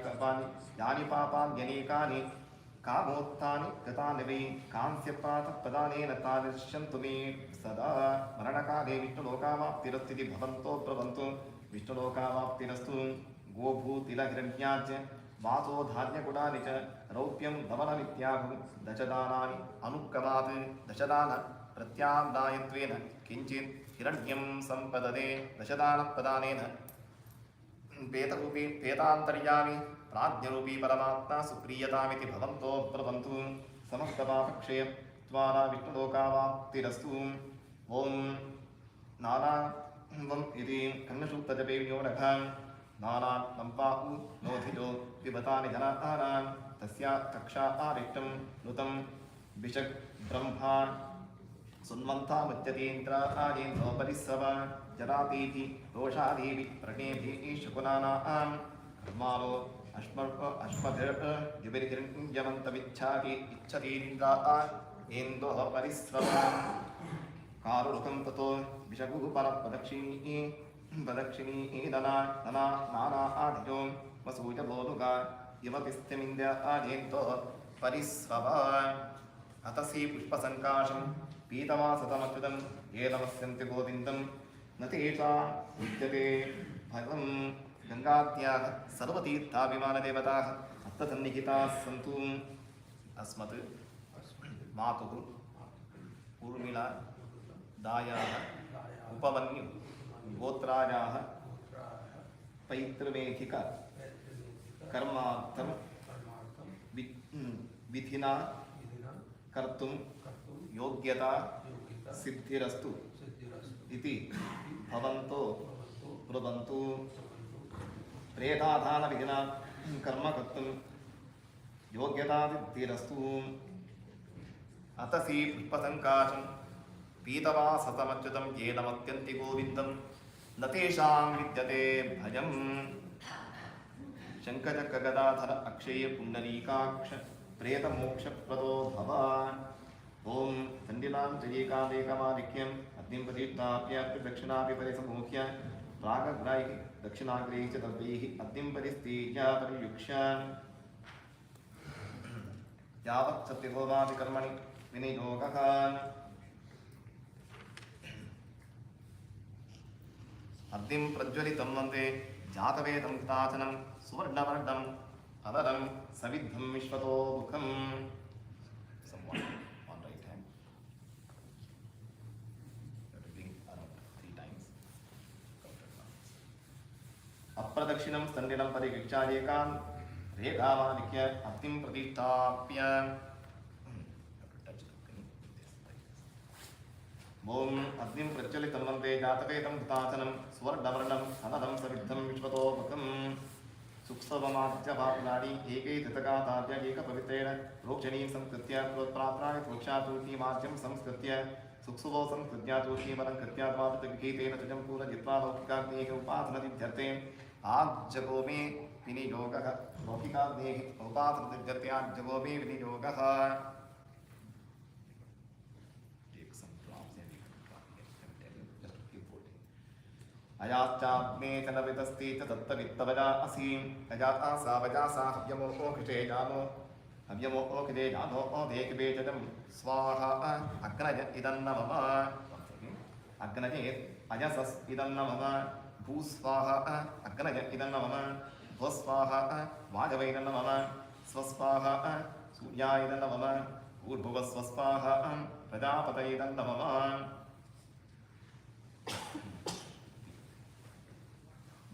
पापान्यनेकानि कामोत्थानि कृतानि वै कांस्यप्रातःपदानेन तादृश्यन्तु मे सदा। मरणकाले विष्णुलोकावाप्तिरस्तिति भवन्तो ब्रुवन्तु। विष्णुलोकावाप्तिरस्तु। गोभूतिलहिरण्याच्च वासो धान्यगुणानि च रौप्यं नवनमित्याहुः दशदानानि अनुक्रमात् दशदान प्रत्यादायत्वेन किञ्चित् हिरण्यं सम्पदते दशदानप्रदानेन पेतरूपी पेतान्तर्यामि प्राज्ञरूपी परमात्मा सुप्रीयतामिति भवन्तो प्रवन्तु समस्तपापक्षय त्वारा विष्णुलोकावाप्तिरस्तु ॐ नानावम् इति कन्नसूक्तजपे विनियोगः नानान् लम्पाहु नोधिजो पिबतानि जनानां तस्या कक्षा आरिष्टं नुतं विशक् ब्रह्मान् सुन्वन्तामुच्यतीन्द्रायेन्द्रोपरिस्रव जरातीति दोषादीवि प्रणेभिः शकुनानां कर्माणो अश्मभिर्युभिर्यमन्तमिच्छाति इच्छतीन्द्राः इन्दोः परिस्रव कारुणुकं ततो विशकुः परप्रदक्षिणी दना नाना आधियो वसूयबोधुका यमपिस्त्यमिन्द्र आजेन्तो परिस्रव अतसी पुष्पसङ्काशं पीतवासतमच्युतं ये नमस्यन्ति गोविन्दं न तेषां विद्यते भगवं गङ्गात्याः सर्वतीर्थाभिमानदेवताः अत्तसन्निहिताः सन्तु अस्मत् मातुः उर्मिला दायाः उपमन्यु गोत्रायाः पैतृमेधिक कर्मार्थं विधिना कर्तुं योग्यता सिद्धिरस्तु इति भवन्तो ब्रुवन्तु प्रेताधानविधिना कर्म कर्तुं योग्यता सिद्धिरस्तु अतसी पुष्पसङ्काशं पीतवासतमच्युतं ये नमत्यन्ति गोविन्दं न तेषां विद्यते भयम् शङ्खचक्रगदाधर अक्षय पुण्डरीकाक्ष प्रेतमोक्षप्रदो भव ॐ चण्डिलां च एकामेकमाधिक्यम् अग्निं प्रतिष्ठाप्य दक्षिणापि परिसमूह्य प्रागग्रैः दक्षिणाग्रैः च दर्भैः अग्निं परिस्तीर्य परियुक्ष्य यावत् सत्यहोमादिकर्मणि विनियोगः अग्निं प्रज्वलितं वन्दे जातवेदं ताचनं सुवर्णवर्णम् अदरं सविद्धं विश्वतो मुखम् on right hand. You have to bring around 3 times. अप्रदक्षिणं स्तण्डिलं परिगच्छादेकां रेखामालिक्य अग्निं प्रतिष्ठाप्य ॐ अग्निं प्रज्वलितं वन्दे जातवेदं ताचनं सुवर्णवर्णम् अनदं सविद्धं विश्वतो मुखम् सुक्ष्ममाद्यभावनानि एकैतकाताद्य एकपवित्रेण प्रोक्षणीं संस्कृत्य प्रोत्प्राप्राय प्रोक्षातूर्णीमाद्यं संस्कृत्य सुक्ष्मो संस्कृत्यातूर्णीमलङ्कृत्यात्मातृगृहीतेन तुजं पूर्णजित्वा लौकिकाग्नेः उपासनसिद्ध्यर्थे आज्जगोमे विनियोगः लौकिकाग्नेः उपासनसिद्ध्यर्थे विनियोगः अयाच्चाग्ने च नवितस्ति च दत्तवित्तवजा असि अजाता सा वजा सा हव्यमो कृते जानो हव्यमो कृते जानो देकबेजं स्वाहा अग्नज इदन्न मम अग्नजे अजसस् इदन्न मम भूस्वाहा अग्नज इदन्न मम भस्वाहा वाजवैदन्न मम स्वस्वाहा सूर्यायदन्न मम ऊर्भुवस्वस्वाहा प्रजापतैदन्न मम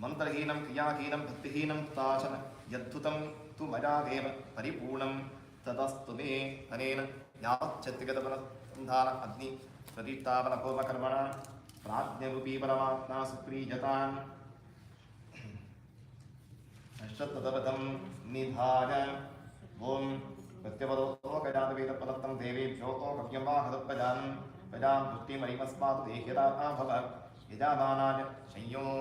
मंत्रहीनं क्रियाहीनं भक्तिहीनं ताचन यद्धुतं तु मया देव परिपूर्णं तदस्तु मे अनेन यावच्छत्तिगतबलसन्धान अग्नि प्रतिष्ठापनपूर्वकर्मणा प्राज्ञरूपी परमात्मा सुप्रीयताम् अश्वत्थदवतं निधाय ॐ प्रत्यवरोकजातवेदपदत्तं देवेभ्यो कव्यं वा हदप्रजां प्रजां पुष्टिमरिमस्मात् देह्यता भव यजामानाय संयोः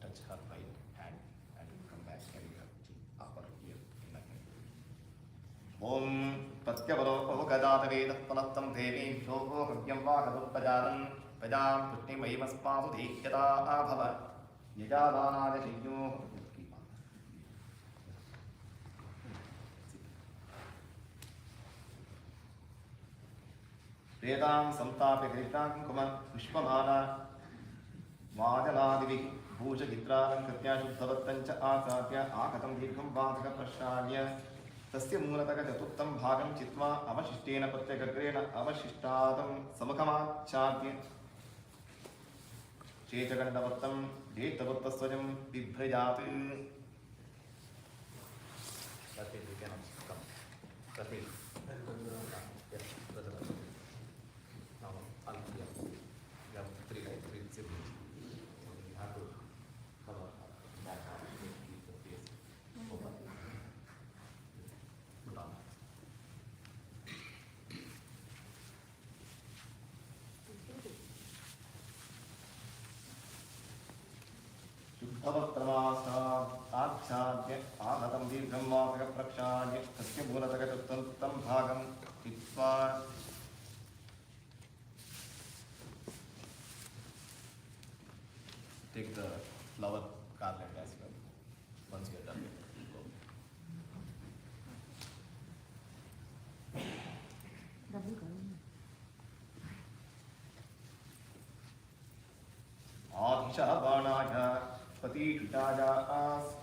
touch her right hand and come back carry her upper ear in the hand. Om Pratyavaro Gadavedah Panattam Devi Shoko Hryam Vakadupajaran Pajam Pushnimayimaspadu Dehyata Abhava Yajavanaja Shayyo Vedam Samtapi Krishna Kumar Vishwamana Vajanadivi भूषगित्रानं कृत्या शुद्धवत्तं च आसाद्य आकतं दीर्घं वातकं प्रश्नाल्य तस्य मूलतः चतुर्थं भागं चित्वा अवशिष्टेन प्रत्यगग्रेण अवशिष्टादं समकमाच्छाद्य चेचगण्डवत्तं जेतवत्तस्वजं बिभ्रजात्. That means we cannot come. That means yes, that's it. Now, you have three, right? Three siblings. So you have to cover back up, keep the face open. Put on. शुद्धवत्रमाच्छाद्य आगतं दीर्घं वातकं प्रक्षाल्य तस्य मूलतः चतुर्थं भागं चित्वा take the flower garland as well once you are done with it. आदिशाबाणाय पतिषुतायास्य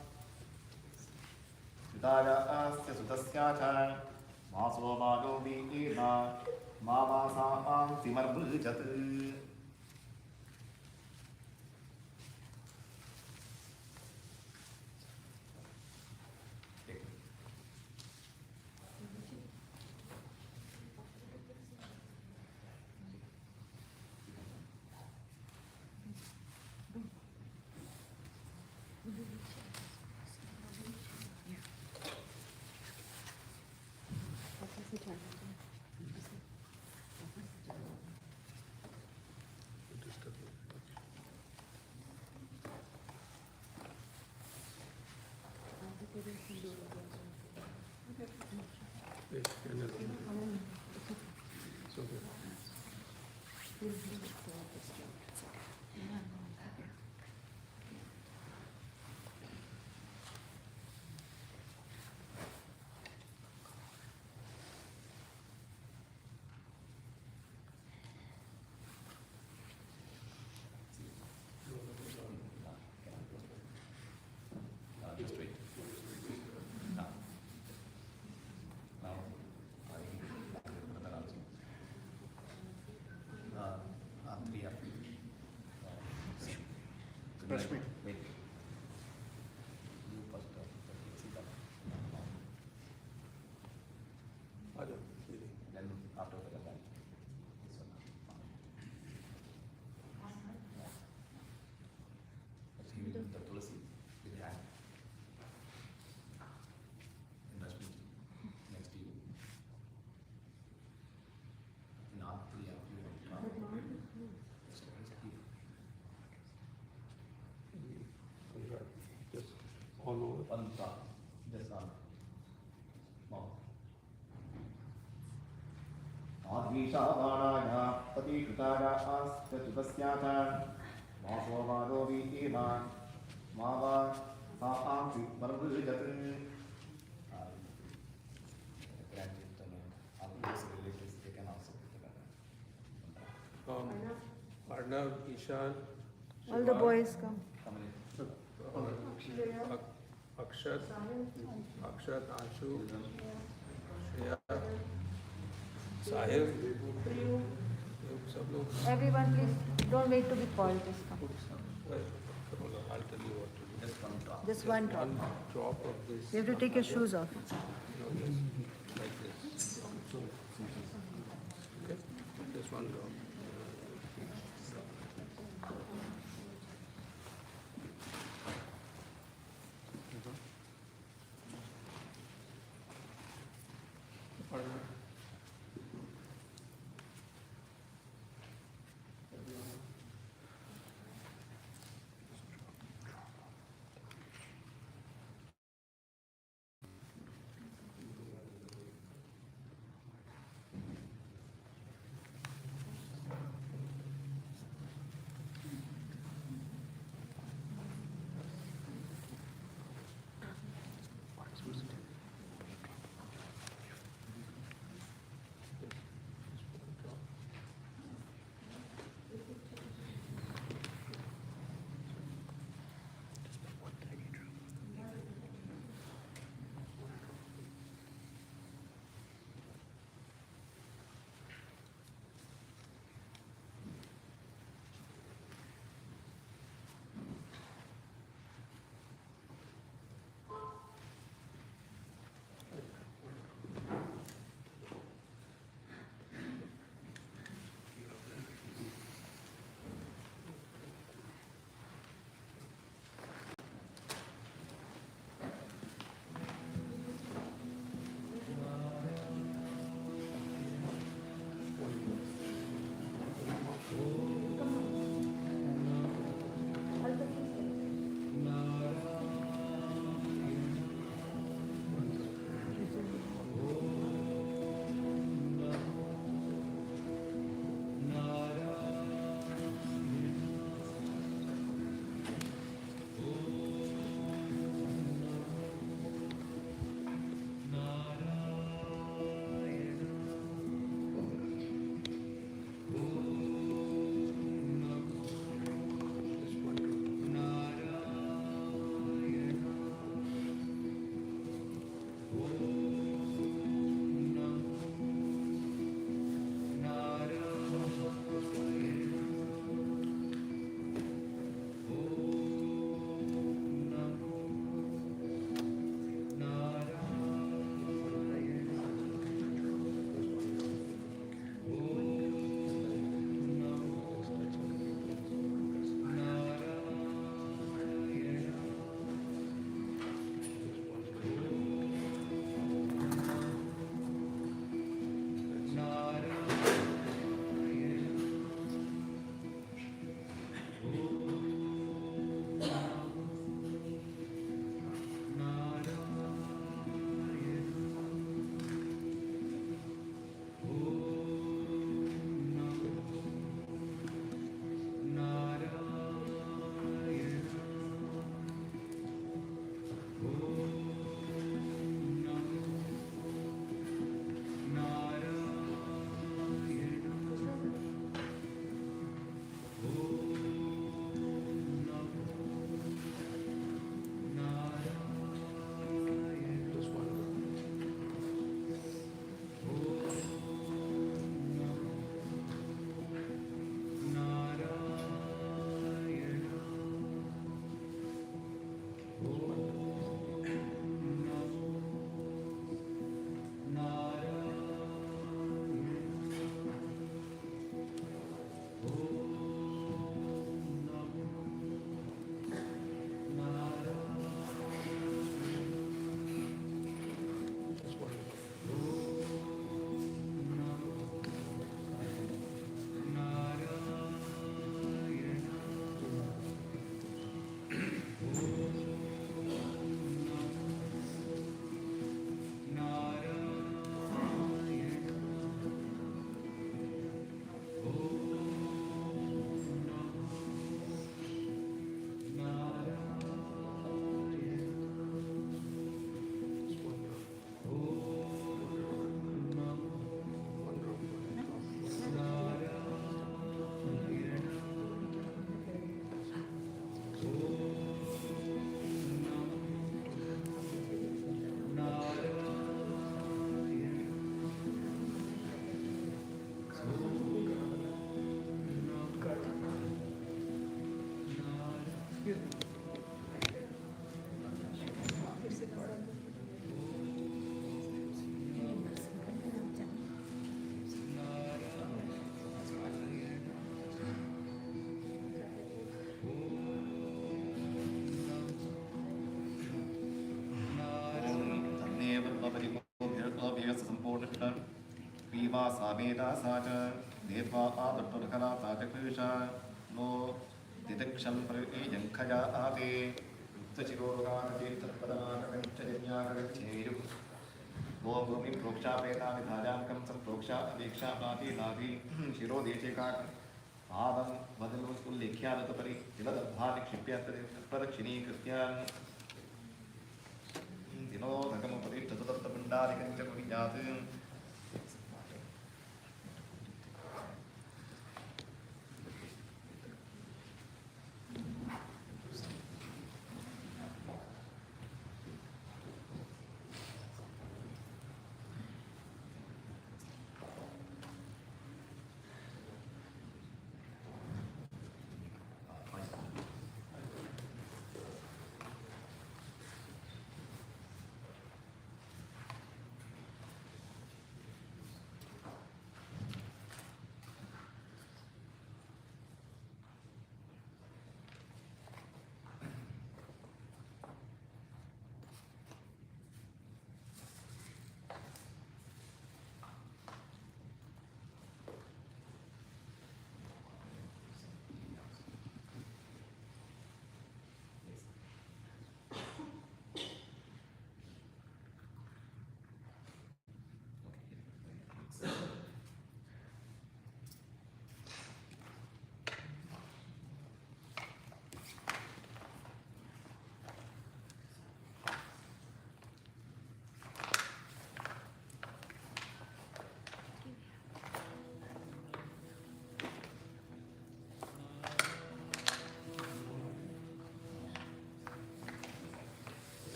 सुतस्याच मासो बालो वीर्मा मावासां सिमर्भुजत्. Just wait. Now. Now, three up. Brush me. Wait. You first. Sit down. Then after that. The tulsi with your hand. And Rashmi next to you. In all three of you. Just all over. One top. Just on. Mouth. आधीशाबाणाय पतिकृतायाश्च चतुस्याच मासो बालो वीर्मा मावा सांसि मर्भुजत्. Arnav, Ishan, All the boys come. Akshat, Anshu, Shreya, Sahib, सब लोग. Everyone, please don't wait to be called. Just come. I'll tell you what to do. Just one drop. Just one drop. One drop of this. You have to take your shoes off. Like this. Okay? Just one drop. सामेता सा च देवा आदट्टुरकला सा च Krisha no तितिक्षं प्रयुजङ्खया आते युक्तचिरोगातीर्थपदनाककञ्चयज्ञाकगच्छेयुः ॐ भूमिं प्रोक्षा प्रेताविधाजाङ्कं सम्प्रोक्षा अवेक्षा प्रातिनाभि शिरोदेशिका पादं वदनुल्लेख्यादतपरि तिलदर्भा निक्षिप्य प्रदक्षिणीकृत्य दिनोदकमुपतिष्ठतु दत्तपुण्डादिकञ्च कुर्यात्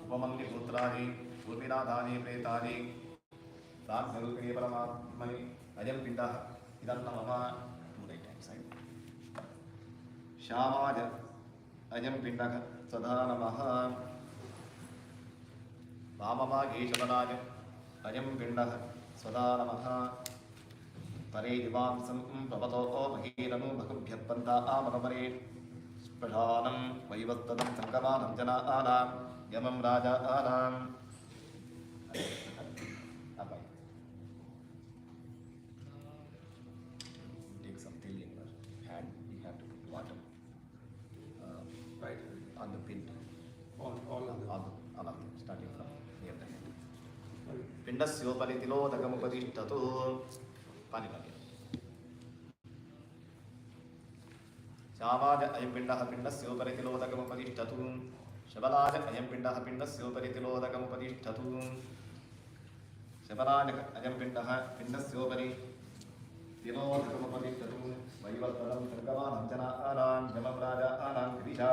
उपमन्युपुत्राणि उर्मिलाधानि प्रेतानि प्राग्निरूपिणे परमात्मनि अयं पिण्डः इदं न मम 2 right hand side श्यामाय अयं पिण्डः सदा नमः वामभागेशवनाय अयं पिण्डः सदा नमः परे दिवांसं प्रपतो महीरनु बहुभ्यः पन्थामनपरे स्पृशानं वैवस्तदं सङ्गमानं जनानां यमं राजानां take some till in your hand. You have to put water right on the pin. All of them, starting from near the hand. पिण्डस्योपरि तिलोदकमुपतिष्ठतु पाणिपाद्य श्यामाज अयं पिण्डः पिण्डस्योपरि तिलोदकमुपतिष्ठतु शबलाज अयं पिण्डः पिण्डस्योपरि तिलोदकमुपतिष्ठतु शबलाज अयं पिण्डः पिण्डस्योपरि तिलोदकमुपतिष्ठतु वैवर्तनं सङ्गमानं जनानां जमं राजानां गिरिशा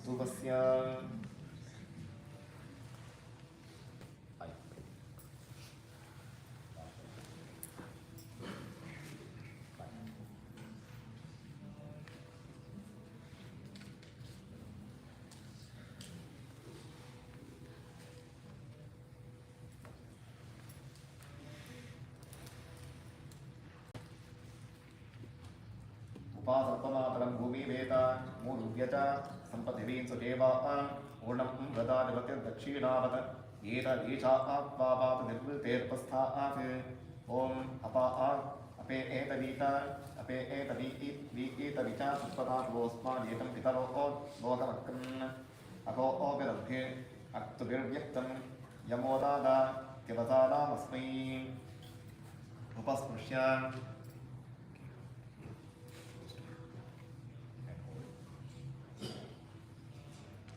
सुपस्य उपासर्पमातरं भूमिवेता मूलुव्यच सम्पथिवीं सुदेवाः पूर्णं व्रतादिवतिर्दक्षिणावत् एतदीशा आत्मापात निर्वृतेर्पस्थात् Om apa ape etavita ape etavita puspata vosma yetam pitaro lokamakkan ako operabhe aktubirvyaktam yamodada kivatala masmai upasprushya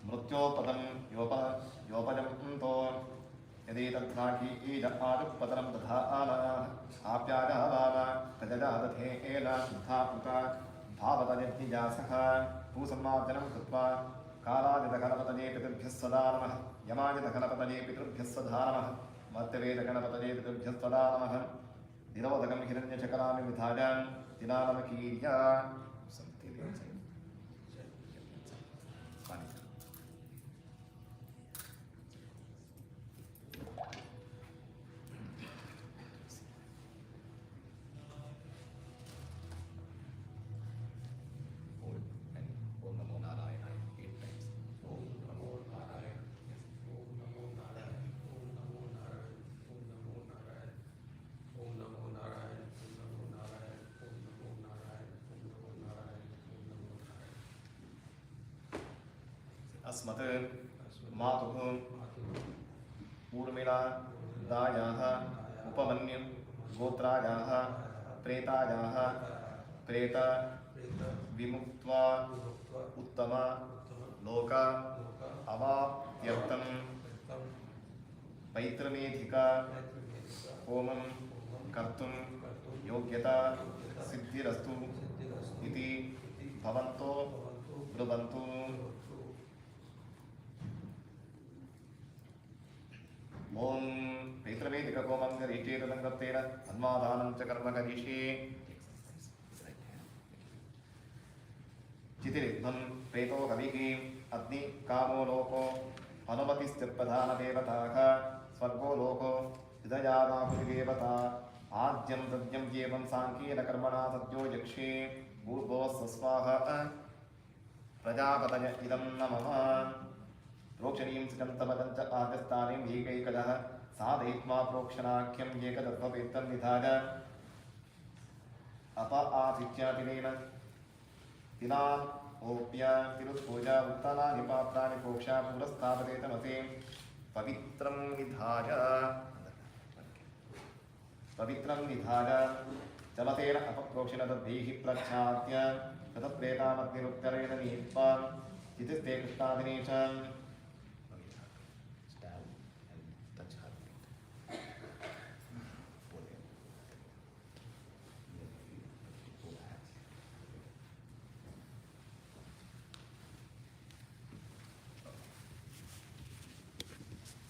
मृत्योपदं योपजं तो यदि तद्घाटी ईद आरुपतरं तथा आला आप्याजाला कजजादधे एला शुद्धा पुता भावतजज्ञिजासः भूसम्मार्जनं कृत्वा कालादितगणपतये पितृभ्यः सदा नमः यमादितगणपतये पितृभ्यः सदा नमः मर्त्यवेदगणपतये पितृभ्यः सदा नमः निरोधकं हिरण्यशकलामि विधाय दिनानमकीर्या अस्मत् मातुः ऊर्मिला दायाः उपमन्यु गोत्रायाः प्रेतायाः प्रेत विमुक्त्वा उत्तम लोक अवाप्त्यर्थं पैत्रमेधिका होमं कर्तुं योग्यता सिद्धिरस्तु इति भवन्तो ब्रुवन्तु। ओम पैत्रवेदिकहोमं करिष्येतदङ्गत्तेन अन्मादानं च कर्म करिष्ये चितिरिद्धं प्रेतो कविः अग्नि कामो लोको अनुमतिश्चप्रधानदेवताः स्वर्गो लोको हृदयादाहुतिदेवता आद्यं तद्यं एवं साङ्ख्येन कर्मणा सद्यो यक्षे भूर्भुवस्सस्वाहा प्रजापतय इदं न मम प्रोक्षणीं सिकन्तमदं च आगस्तानीं एकैकदः साधयित्वा प्रोक्षणाख्यं एकदर्भवेत्तं विधाय अप आदित्यातिनेन तिलान् ओप्य तिरुत्पूजा उत्तलानि पात्राणि प्रोक्षा पुरस्थापयेतमते पवित्रं विधाय चमतेन अपप्रोक्षिण तद्भिः प्रच्छाद्य ततप्रेतामग्निरुत्तरेण नीत्वा चितिस्ते कृष्णादिनेशम्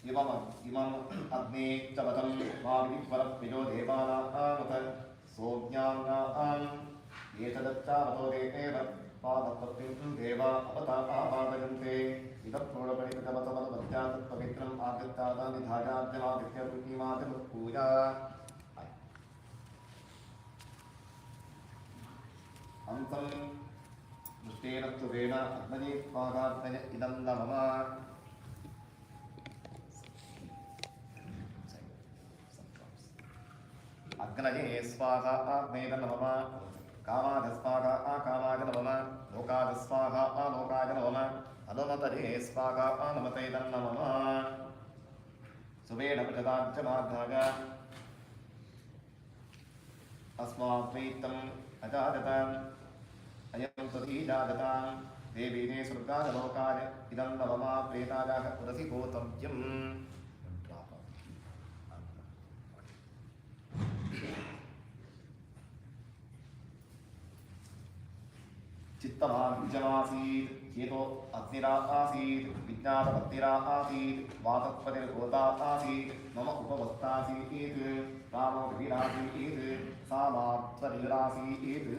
इमम् अग्ने चवतं माविवरप्रियो देवानामुत सोऽज्ञानाम् एतदच्चावतो देव पादपत्तिं देवा अपतापादयन्ते इदं प्रोढपणितमतमदमध्यात् पवित्रम् आदित्यादिधायाद्यमादित्यरूपीमादिपूजा अन्तं दृष्टेन त्वेन अग्नये स्वागाग्नय इदं न मम अग्नये स्वाहा आग्नेय नमः कामाय स्वाहा आकामाय नमः लोकाय स्वाहा आलोकाय नमः अनुमतये स्वाहा अनुमते नमः सुवेण पृथदाज्यमाघ्नाय अस्मात् प्रीतम् अजायत अयं तदीजायतां देवीने स्वर्गाय लोकाय इदं नमः प्रेतायाः पुरसि गोतव्यम् चित्तमार्जमासीत् येतो अग्निरा आसीत् विज्ञानभक्तिरा आसीत् वातत्पतिर्होता आसीत् मम उपवस्तासीत् रामो विरासीत् सा मात्वरिरासीत्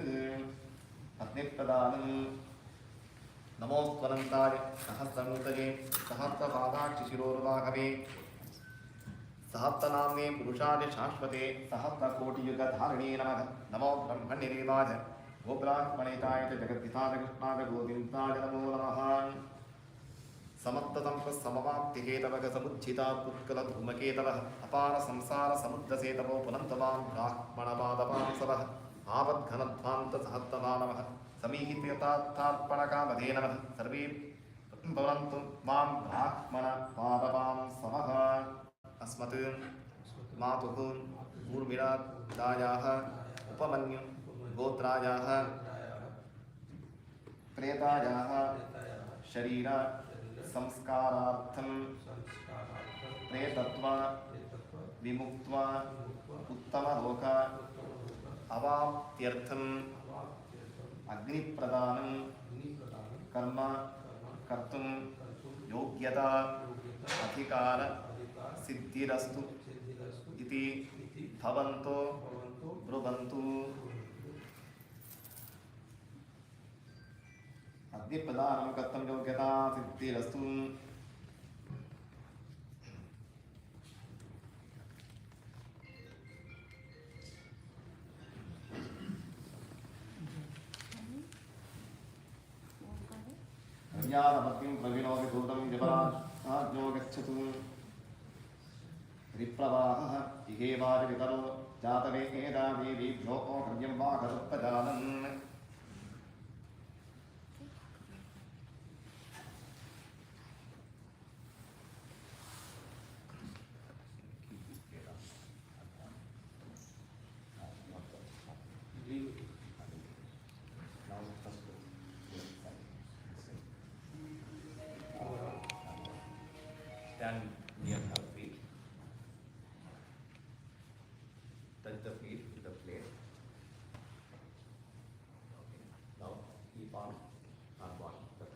अग्निप्रदानं नमोऽस्त्वनन्ताय सहस्रनूतये सहस्रपादाक्षिशिरोरुवाहवे सहस्रनाम्ने पुरुषाय शाश्वते सहस्रकोटियुगधारिणे नमः नमो ब्रह्मण्यदेवाय गोब्राह्मणेताय च जगद्धिताय कृष्णाय गोविन्दाय नमो नमः समत्ततंप्रसमवाप्तिहेतवः समुज्झितात्पुत्कलधूमकेतवः अपारसंसारसमुद्रसेतवो पुनन्तवान् ब्राह्मणपादपांसवः आपद्घनध्वान्तसहस्रमानवः समीहितयथार्थार्पणकामधे नमः सर्वे भवन्तु मां ब्राह्मणपादपांसवः अस्मत् मातुः ऊर्मिलादायाः उपमन्यु गोत्रायाः प्रेतायाः शरीर संस्कारार्थं प्रेतत्व विमुक्त्वा उत्तमलोक अवाप्त्यर्थम् अग्निप्रदानं कर्म कर्तुं योग्यता अधिकार सिद्धिरस्तु इति भवन्तो ब्रुवन्तु। अग्निप्रदानं कर्तुं योग्यता सिद्धिरस्तु। ज्ञानमतिं प्रविणोति दूतं जपराज्ञो गच्छतु। रिप्रवाहः इहेवादितरो जातवेदादेवीभ्यो हव्यं वा करुत्पजानन्। Stand near her feet. Touch the feet with the plate. Okay. Now keep on one the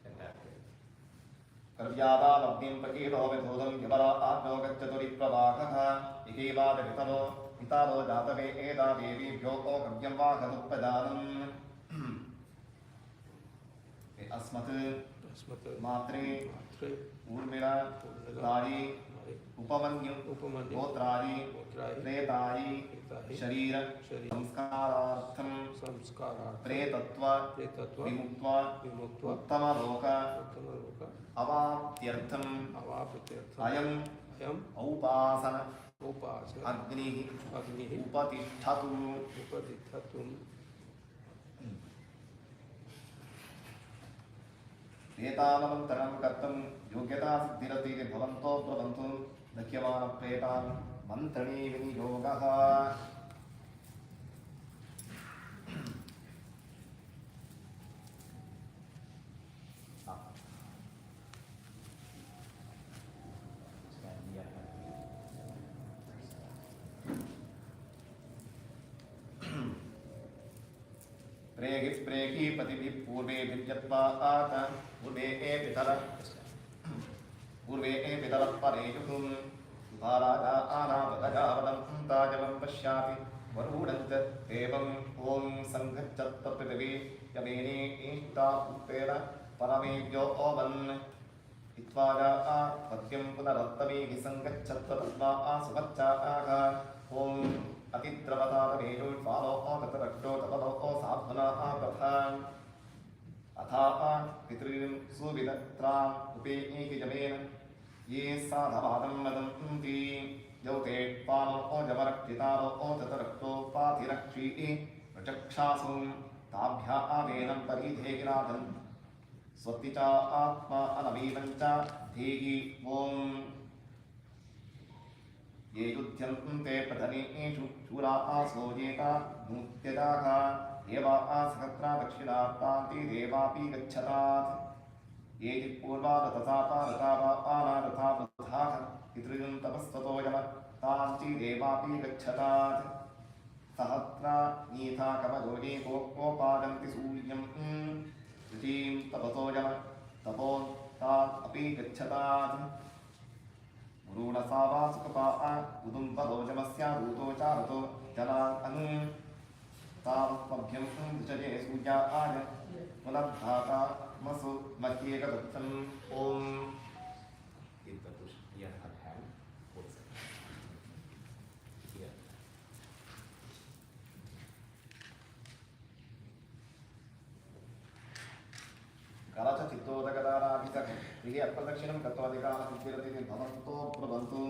entire plate. कर्व्यादालब्धिं प्रकीर्णो विधूतं यमरा आत्मो गच्छतुरिप्रवाहः इहेवादवितरो हितारो जातवे एदा देवीभ्यो कव्यं वा खलुत्पजानम्। अस्मत् मात्रे ऊर्मिला दायी उपमन्यु गोत्रायि प्रेतायि शरीर संस्कारार्थं प्रेतत्व विमुक्त्वा उत्तमलोक अवाप्त्यर्थम् अयम् औपासन अग्निः उपतिष्ठतु। एतानन्तरं कर्तुं योग्यता सिद्धिरति भवन्तो ब्रुवन्तु। दह्यमानप्रेतान् मन्त्रणे विनियोगः। प्रेहि प्रेहि पतिभिः पूर्वेभिर्यत्वात् पूर्वे पितरः परेयुः सुधाराजा आनावदजावदन्ताजलं पश्याति वरुणञ्च देवम् ॐ सङ्गच्छत्त पृथिवी यमेने ईष्टा पुत्रेण परमेभ्यो ओवन् हित्वाजा पद्यं पुनरत्तमीः सङ्गच्छत्त तद्वा सुवच्चाः ॐ अतिद्रवतारमेयो फालो ततरक्तो तपलो साधुना प्रथान् अथा पितॄन् सुविदत्राम् उपेयिजमेन ये साधवादं वदन्ति यौते पालो जमरक्षितारो ततरक्तो पातिरक्षी प्रचक्षासुं ताभ्या आवेनं परिधेहिराजन् स्वस्ति च आत्मा अनवीनं च धेहि ॐ ये युध्यन्ते प्रधनेषु शूराः सोजेता नूत्यजाः देवाः सहस्रा दक्षिणार्तान्ति देवापि गच्छतात् ये पूर्वादतसापारतावा वृथाः पितॄन् तपस्ततो यमतांसि देवापि गच्छतात् सहस्रा नीथा कवयोगे गोपादन्ति सूर्यं शुचीं तपसो यम तपो तात् अपि गच्छतात् गुरुणसावा सुखपा उदुम्बलोचमस्या दूतो चारतो जनान् तावत्मभ्यं दृशजे सूर्या आय पुनर्धाता मसु मह्येकदत्तम् ॐ। Give the push here her hand, both sides. Here. कलच चित्तोदकदाराभिषक प्रिये अप्रदक्षिणं कृत्वाधिकारसिद्धिरति भवन्तो प्रभवन्तु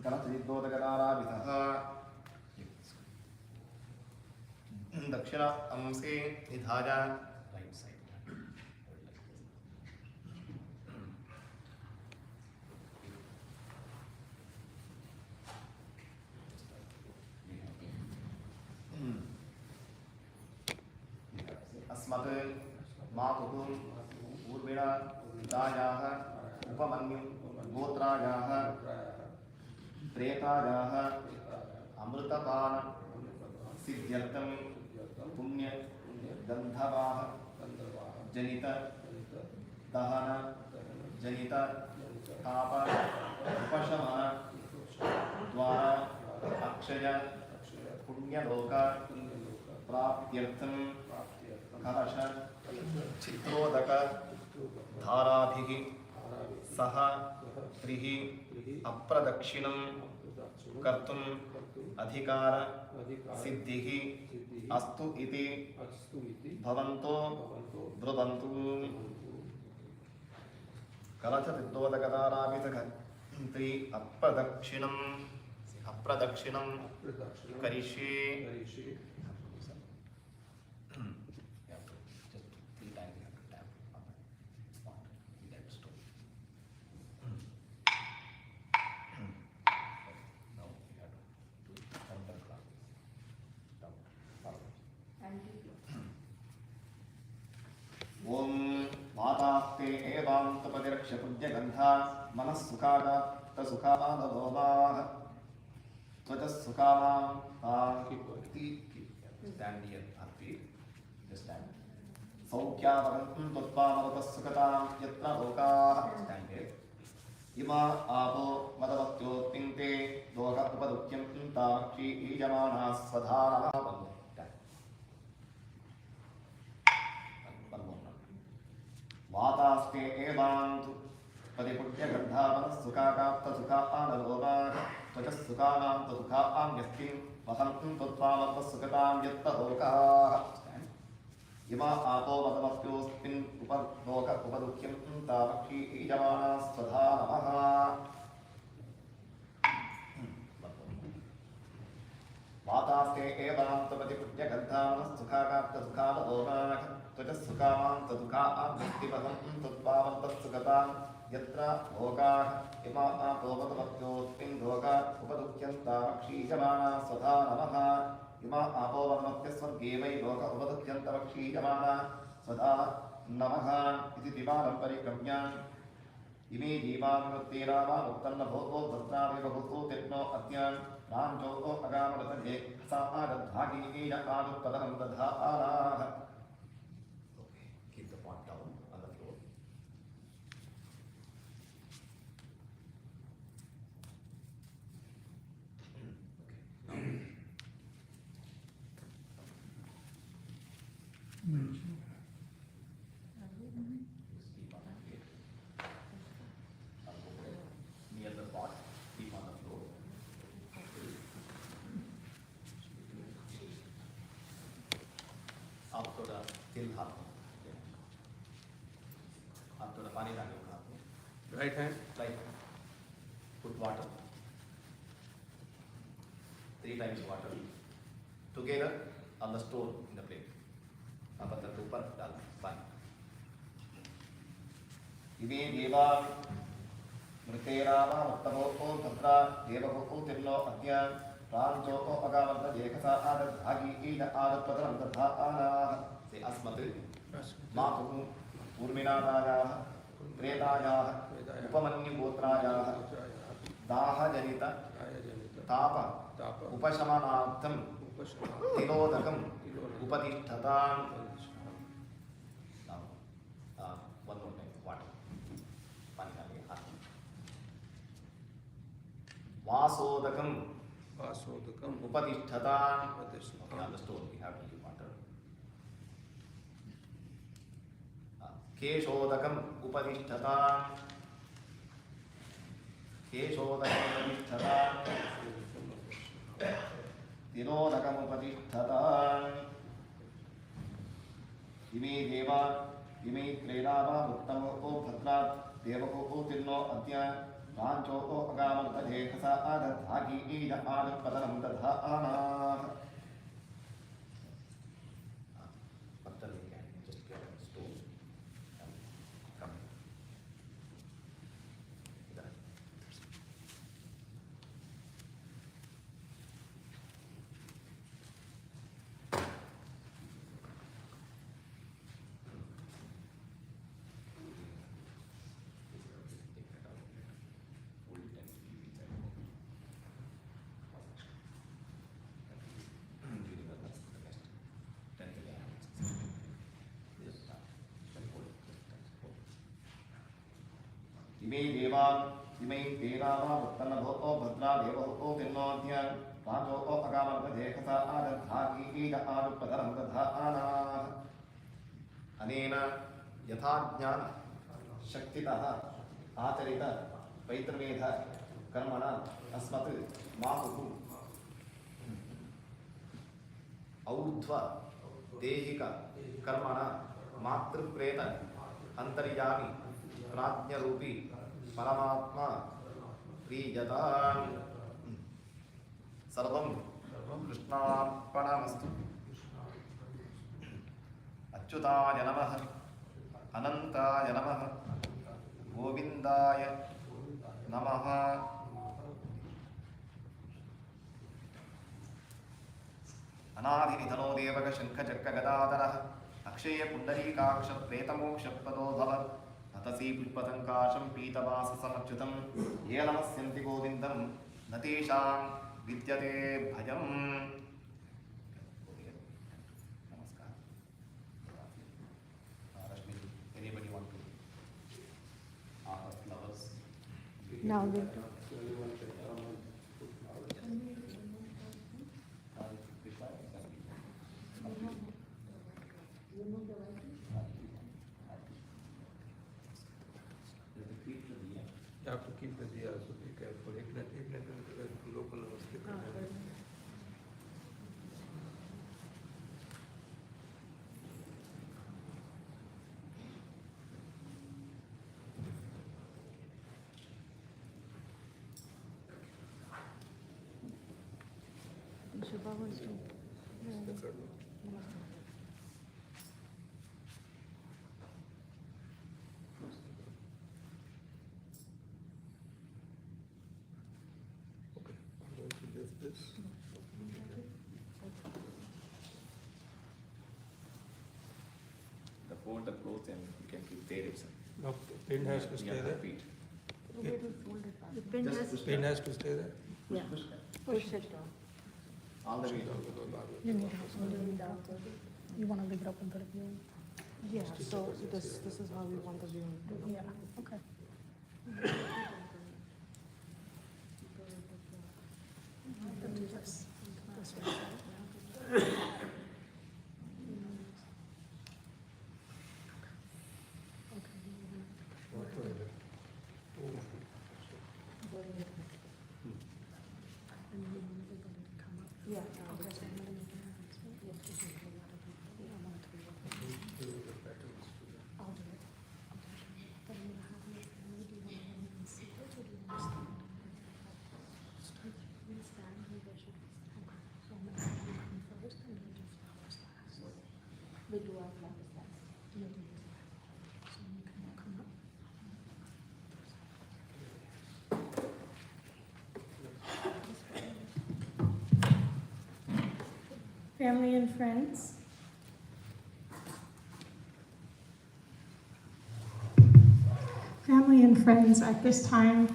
कलच चित्तोदकदाराभिषः दक्षिण अंशे निधाय राइट साइड अस्मत् मातुः ऊर्मिला पितायाः उपमन्यु गोत्रायाः प्रेतायाः अमृतपान सिद्ध्यर्थं पुण्य गंधवाह जनित दहन जनित ताप उपशमन द्वारा अक्षय पुण्यलोक प्राप्त्यर्थं कलश चित्रोदक धाराभिः सह त्रिः अप्रदक्षिणं कर्तुम् अधिकार सिद्धिः अस्तु इति भवन्तो ब्रुवन्तु कलश चित्तोदकदाराभिषक त्रि अप्रदक्षिणं करिष्ये ओम मातास्ते एवान्तपतिरक्ष पुण्यगन्धा मनः सुखागात् सुखामादभोवाः त्वचः सुखामां तान्ति stand here bhakti just stand सौख्यावगन्तं त्वत्पामवतः सुखतां यत्र लोकाः stand here इमा आपो मदवत्योत्पिङ्क्ते दोह उपदुःख्यं ताक्षी ईयमानाः स्वधानः वातास्ते एवान्तु पतिपुण्यगन्धावनः सुखाकाप्तसुखा आनलोभाः त्वचः सुखानां तदुखा आम्यस्तिं वहन्तं त्वत्पामवतः सुखतां यत्र लोकाः इमा आपो मदवत्योऽस्मिन् उपलोक उपदुःख्यं तावक्षी ईयमानाः स्वधा नमः वातास्ते एवान्तपतिपुण्यगन्धावनः सुखाकाप्तसुखावलोभाः त्वचः सुखामां तदुखा आम्यस्तिवहं तत्पावन्तः सुखतां यत्र लोकाः इमा आपो मदवत्योऽस्मिन् लोक उपदुःख्यं तावक्षीयमानाः स्वधा नमः इमा आपो वनमत्य स्वर्गे वै लोक उपदुःख्यन्तवक्षीयमानाः स्वधा नमः इति दिवानं परिक्रम्य इमे जीवानुवृत्तेरावामुत्तन्न भोगो भद्रादेव भूतो तिग्नो अद्यान् राञ्चो अगामगतये सा आगद्भागीय आगुत्पदनं दधानाः keep the pot down on the floor near the pot, keep on the floor. आप थोड़ा तिल हाथ आप थोड़ा पानी डालिए हाथ में right hand like put water 3 times water together on the stone in the plate आप अंदर के ऊपर डाल पानी इमे देवा मृतेरावा उत्तमो तत्र देवको तिर्नो अद्य रांचो अगामन्त जेखसा आदत् भागी ईद आदत् पदनं तथा आनाः से अस्मत् मातुः ऊर्मिलायाः प्रेतायाः उपमन्युगोत्रायाः दाहजनित ताप उपशमनार्थं तिलोदकम् उपतिष्ठतां one more time water पानी डालिए हाथ में वासोदकम् उपतिष्ठतां on the stone we have to give water केशोदकम् उपतिष्ठतां केशोदकमुपतिष्ठतां तिलोदकमुपतिष्ठतां इमे देवा इमे क्रीडावा उत्तमो ओ भद्रा देवो ओ तिन्नो अद्य रांचो ओ अगामं तधे खसा आदधागी ईज आदं पतनं तथा आनाः इमे देवावा उत्तन्नभो ओ भद्रा देवो ओ तिन्नोऽद्य राजो ओ अगामर्तधे खसा आदधागी ईज आदुपदरं तथा आनाः अनेन यथा ज्ञान शक्तितः आचरित पैतृमेध कर्मण अस्मत् माहुः और्ध्व देहिक कर्मण मातृप्रेत अंतर्यामी प्राज्ञरूपी परमात्मा प्रीयताम् सर्वं कृष्णार्पणमस्तु अच्युताय नमः अनंताय नमः गोविंदाय नमः अनादिनिधनो देवक शंख चक्र गदाधरः अक्षय पुंडरीकाक्ष प्रेतमोक्षपदो भव अतसी पुष्पतंकाशं पीतवाससमच्युतं ये नमस्यन्ति गोविन्दं न तेषां विद्यते भयम् नमस्कार Rashmi, anybody want to offer flowers? Now we You have to keep the diya, so be careful. एक मिनट लोकल नमस्ते करना है. The fold the clothes and you can keep there itself. No, pin has to stay there. Repeat. The pin Just has push Pin that. has to stay there. Yeah. Push it. All the way. You need you want to leave it open for the viewing? Yeah, so this is how we want the viewing. Yeah, okay. This way. Yeah. We do our classes last. Family and friends. Family and friends, at this time,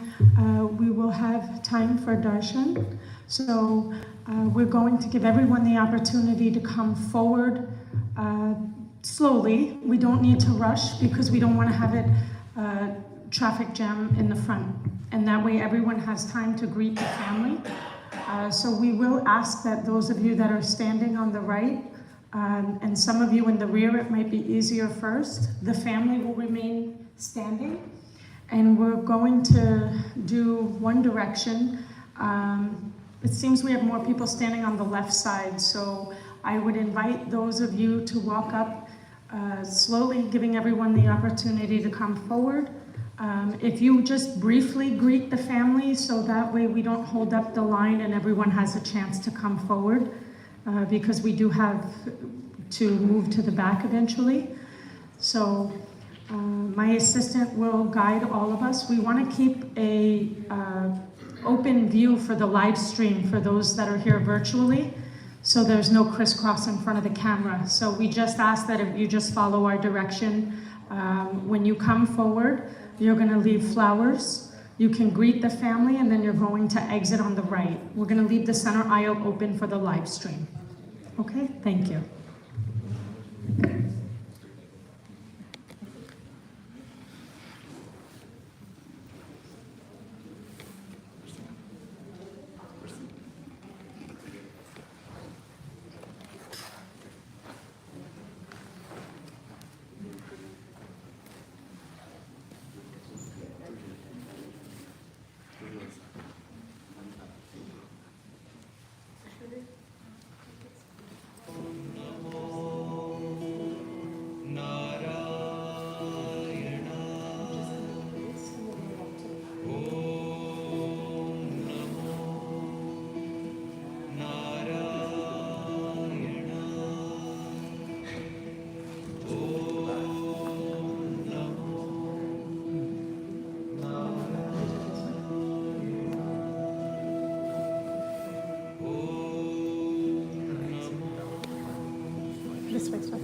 we will have time for darshan. So we're going to give everyone the opportunity to come forward slowly. We don't need to rush because we don't want to have it traffic jam in the front. And that way everyone has time to greet the family. So we will ask that those of you that are standing on the right, and some of you in the rear, it might be easier first. The family will remain standing. And we're going to do one direction. It seems we have more people standing on the left side, so I would invite those of you to walk up slowly giving everyone the opportunity to come forward. If you just briefly greet the family, so that way we don't hold up the line and everyone has a chance to come forward, because we do have to move to the back eventually. So my assistant will guide all of us. We want to keep a open view for the live stream for those that are here virtually, so there's no crisscross in front of the camera. So we just ask that if you just follow our direction. When you come forward, you're going to leave flowers. You can greet the family, and then you're going to exit on the right. We're going to leave the center aisle open for the live stream. Okay, thank you. This way, sir.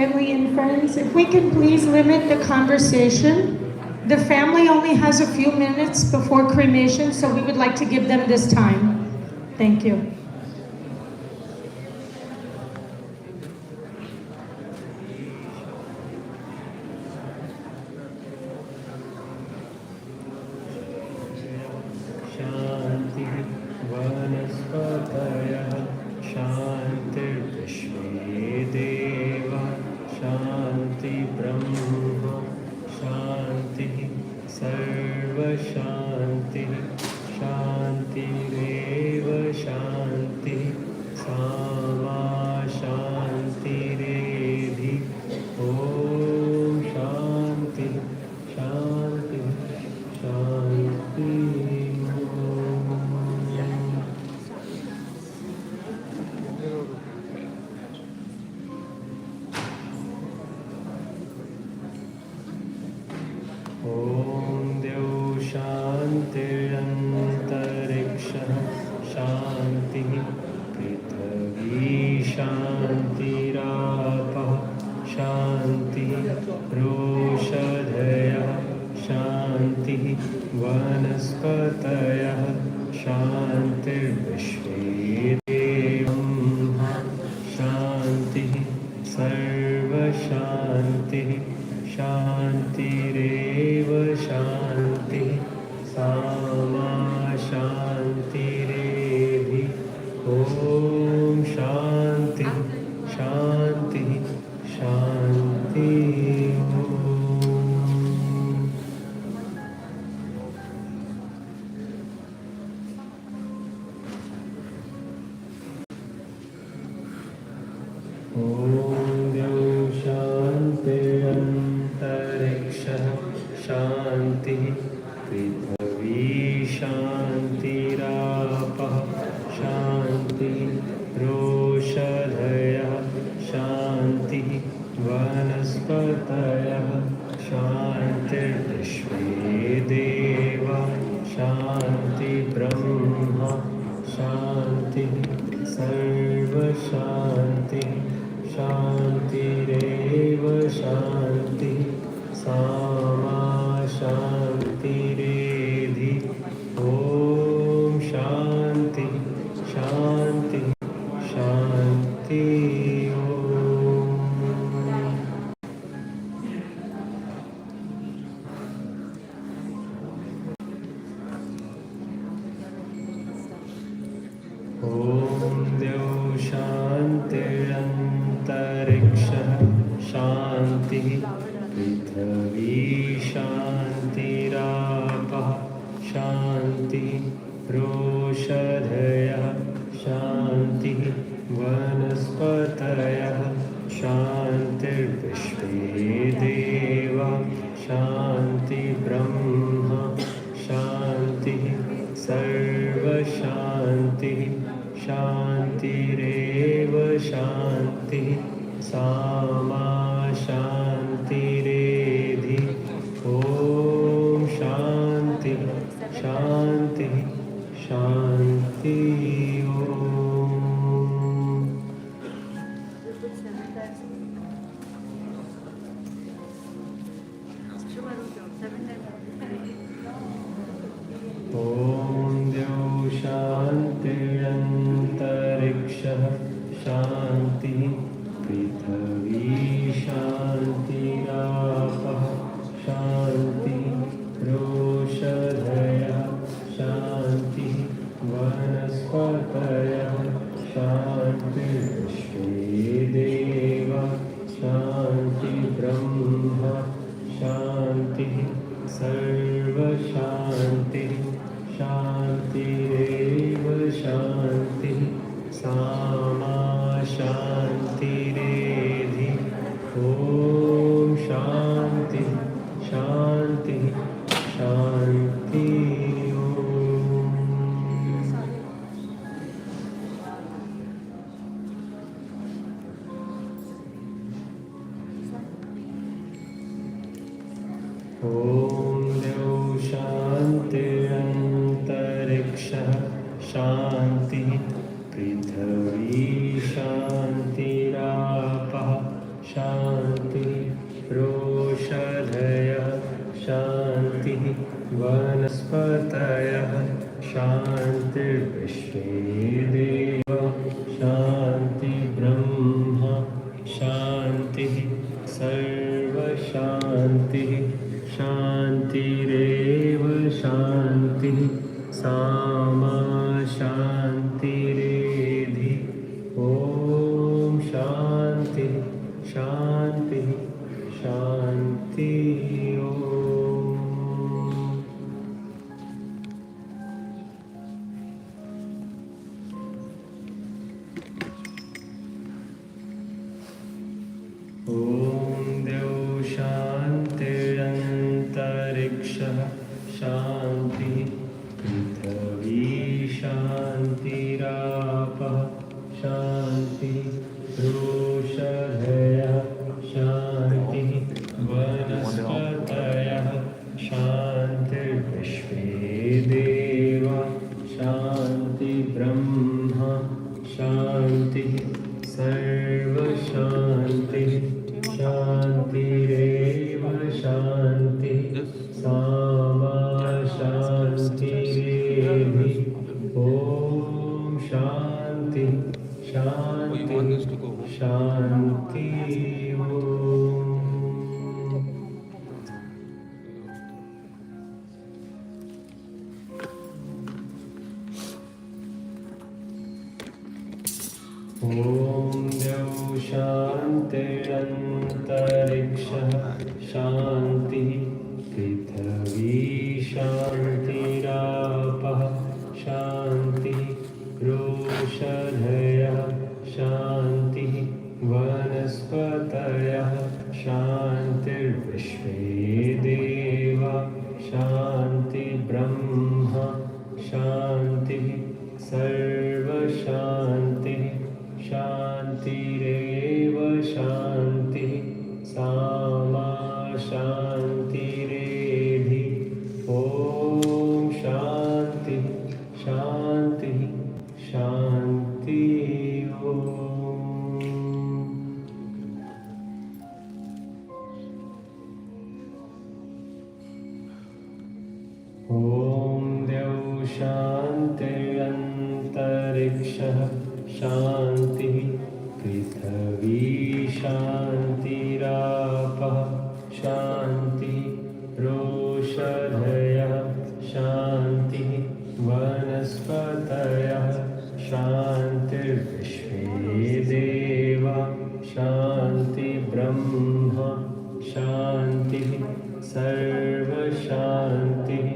family and friends, if we can please limit the conversation. The family only has a few minutes before cremation, so we would like to give them this time. Thank you. Shanti Vanaspataya Shanti Vishwe Deva Shanti Brahma Shanti Sarva Shanti Shanti Reva Shanti Sama Shanti Redhi Om Shanti Shanti Shanti Om Dev Shantirantariksha Shanti Prithvi Shantirapa Shanti Roshadhaya Shanti Vanaspataya Shantir Vishwe Devamha Shanti Sarva Shanti Shanti Reva Shanti Sama Shanti Redhi Om Shanti Shanti Shanti Om Dev Shantirantariksha Shanti Prithvi Shantirapa Shanti Roshadhaya Shanti Vanaspataya Shanti Vishwe Deva Shanti Brahma Shanti Sarva Shanti Shanti Reva Shanti Sama Shanti Redhi Om Shanti Shanti Shanti Om Dev Shantirantariksha Shanti Prithvi Shantirapa Shanti Roshadhaya Shanti Vanaspataya Shantir Vishwe Deva Shanti Brahma Shanti Sarva Shanti Shanti Reva Shanti Sama Shanti Redhi Om Shanti Shanti Shanti Om Om Dev Shantirantariksha Shanti Prithvi Shantirapa Shanti Roshadhaya Shanti Vanaspataya Shanti Vishwe Deva Shanti Brahma Shanti Sarva Shanti Shanti Reva Shanti Sama Shanti Redhi Om Shanti Shanti Shanti Om Dev Shantirantariksha Shanti Prithvi Shantirapa शान्तिः वृषधयः शान्तिः वनस्पतयः शान्तिर्विश्वे देवा शान्ति ब्रह्म शान्तिः सर्वशान्तिः शान्तिरेव शान्तिः सामा शान्तिरेधि ॐ शान्तिः शान्तिः शान्ति ॐ ॐ देव शान्तिरन्तरिक्षः शान्तिः पृथिवी शान्तिरापः शान्तिः वृषधयः शान्तिः वनस्पतयः शान्तिर्विश्वे देवा शान्ति ब्रह्म शान्तिः सर्वशान्तिः शान्तिरेव शान्तिः सामा शान्तिरेधि ॐ शान्ति शान्ति शान्ति ॐ द्यौ शान्तिरन्तरिक्षः शान्तिः पृथिवी शान्तिरापः शान्तिः वृषधयः शान्तिः वनस्पतयः शान्तिर्विश्वे देवा शान्ति ब्रह्म शान्तिः सर्वशान्तिः शान्तिरेव शान्तिः सामा शान्तिरेधि ॐ शान्तिः शान्तिः शान्ति ॐ ॐ द्यौ शान्तिरन्तरिक्षः शान्तिः पृथिवी शान्तिरापः शान्तिः वृषधयः शान्तिः वनस्पतयः शान्तिर्विश्वे देवा शान्ति ब्रह्म शान्तिः सर्वशान्तिः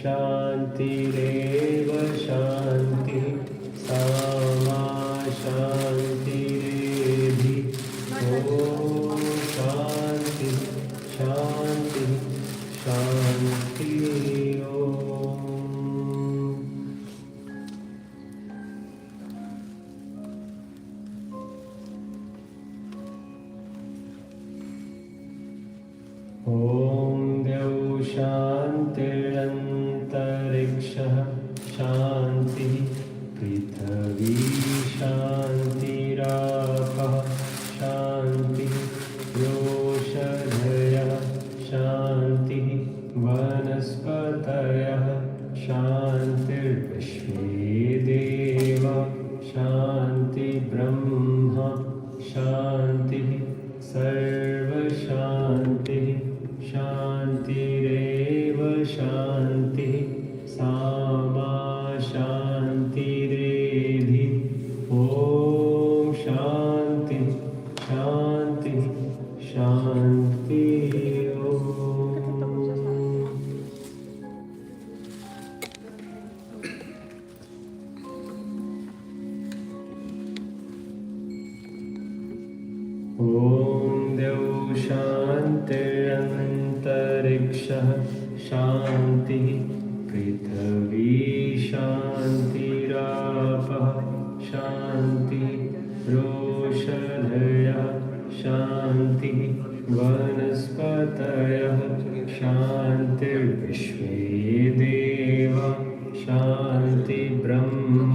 शान्तिरेव शान्तिः सामा शान्तिरेधि ॐ शान्तिः शान्तिः शान्ति ॐ ॐ द्यौ शान्तिरन्तरिक्षः शान्तिः पृथिवी शान्तिरापः शान्तिः वृषधयः शान्तिः वनस्पतयः शान्तिर्विश्वे देवा शान्ति ब्रह्म शान्तिः सर्वशान्तिः शान्तिरेव शान्तिः सामा शान्तिरेधि ॐ शान्तिः शान्तिः शान्ति ॐ द्यौ शान्तिरन्तरिक्षः शान्तिः पृथिवी शान्तिरापः शान्तिः वृषधयः शान्तिः वनस्पतयः शान्तिर्विश्वे देवा शान्ति ब्रह्म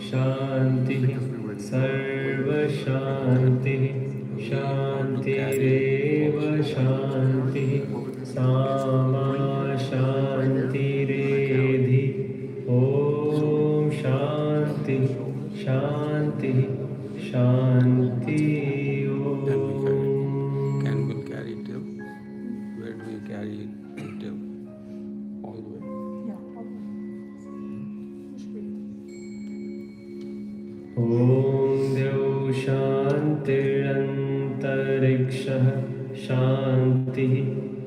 शान्तिः सर्वशान्तिः शान्तिरेव शान्तिः सामा शान्तिरेधि ॐ शान्ति शान्ति शान्ति Can we carry it till? Where do we carry it till? All the way. ॐ द्यौ शान्तिरन्तरिक्षः शान्तिः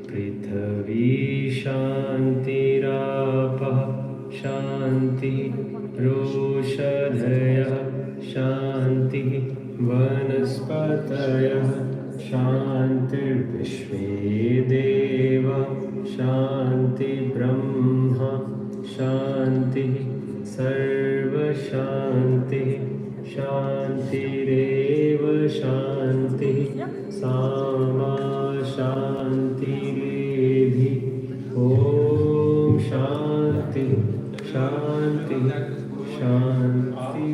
पृथिवी शान्तिरापः शान्तिः रोषधयः शान्तिः वनस्पतयः शान्तिर्विश्वे देवा शान्तिर्ब्रह्मा शान्तिः सर्वशान्तिः शान्तिरेव शान्तिः सामा शान्तिरेधि ॐ शान्ति शान्ति शान्ति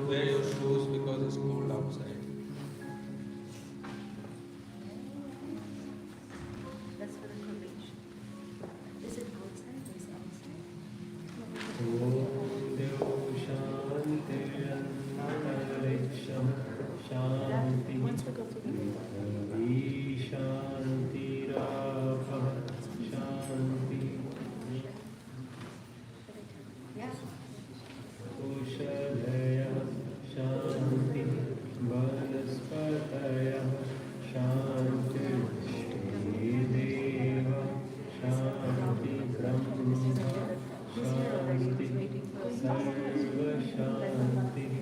Wear your shoes because it's cold outside. That's for the cremation. Is it outside or is it outside? ॐ द्यौ शान्तिरन्तरिक्षः शान्तिः पृथिवी शान्तिरापः शान्तिः औषधयः शान्तिः वनस्पतयः शान्तिर्विश्वे देवा शान्तिर्ब्रह्मा शान्तिः सर्वशान्तिः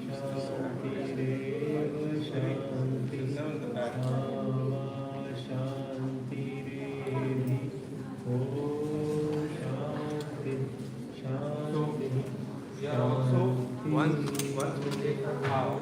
शान्तिरेव शान्तिः सामा शान्तिरेधि ॐ शान्ति शान्तिः Yeah, also once we take her out.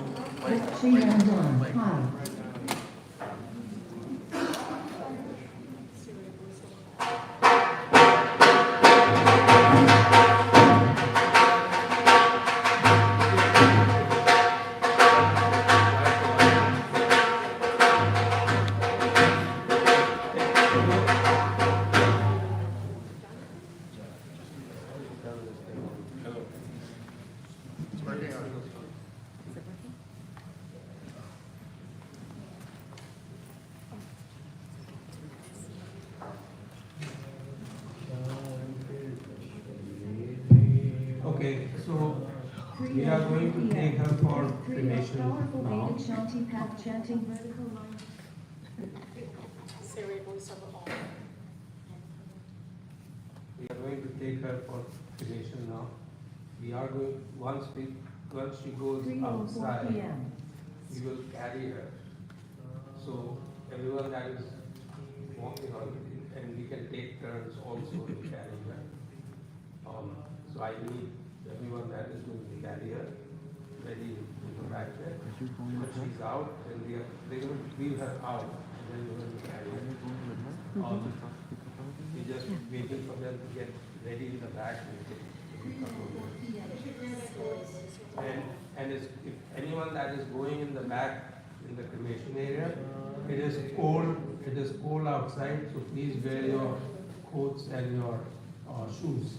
Okay, so we are going to take her for cremation now. Shanti path chanting vertical line. We are going to take her for cremation now. We are going once she goes outside, we will carry her. So everyone that is walking on, and we can take turns also to carry her. So I need everyone that is going to carry her ready to go back there. But she's out, and they're going to wheel her out, and then we're going to carry her. We're just waiting for them to get ready in the back. And if anyone that is going in the back in the cremation area, it is cold outside, so please wear your coats and your shoes.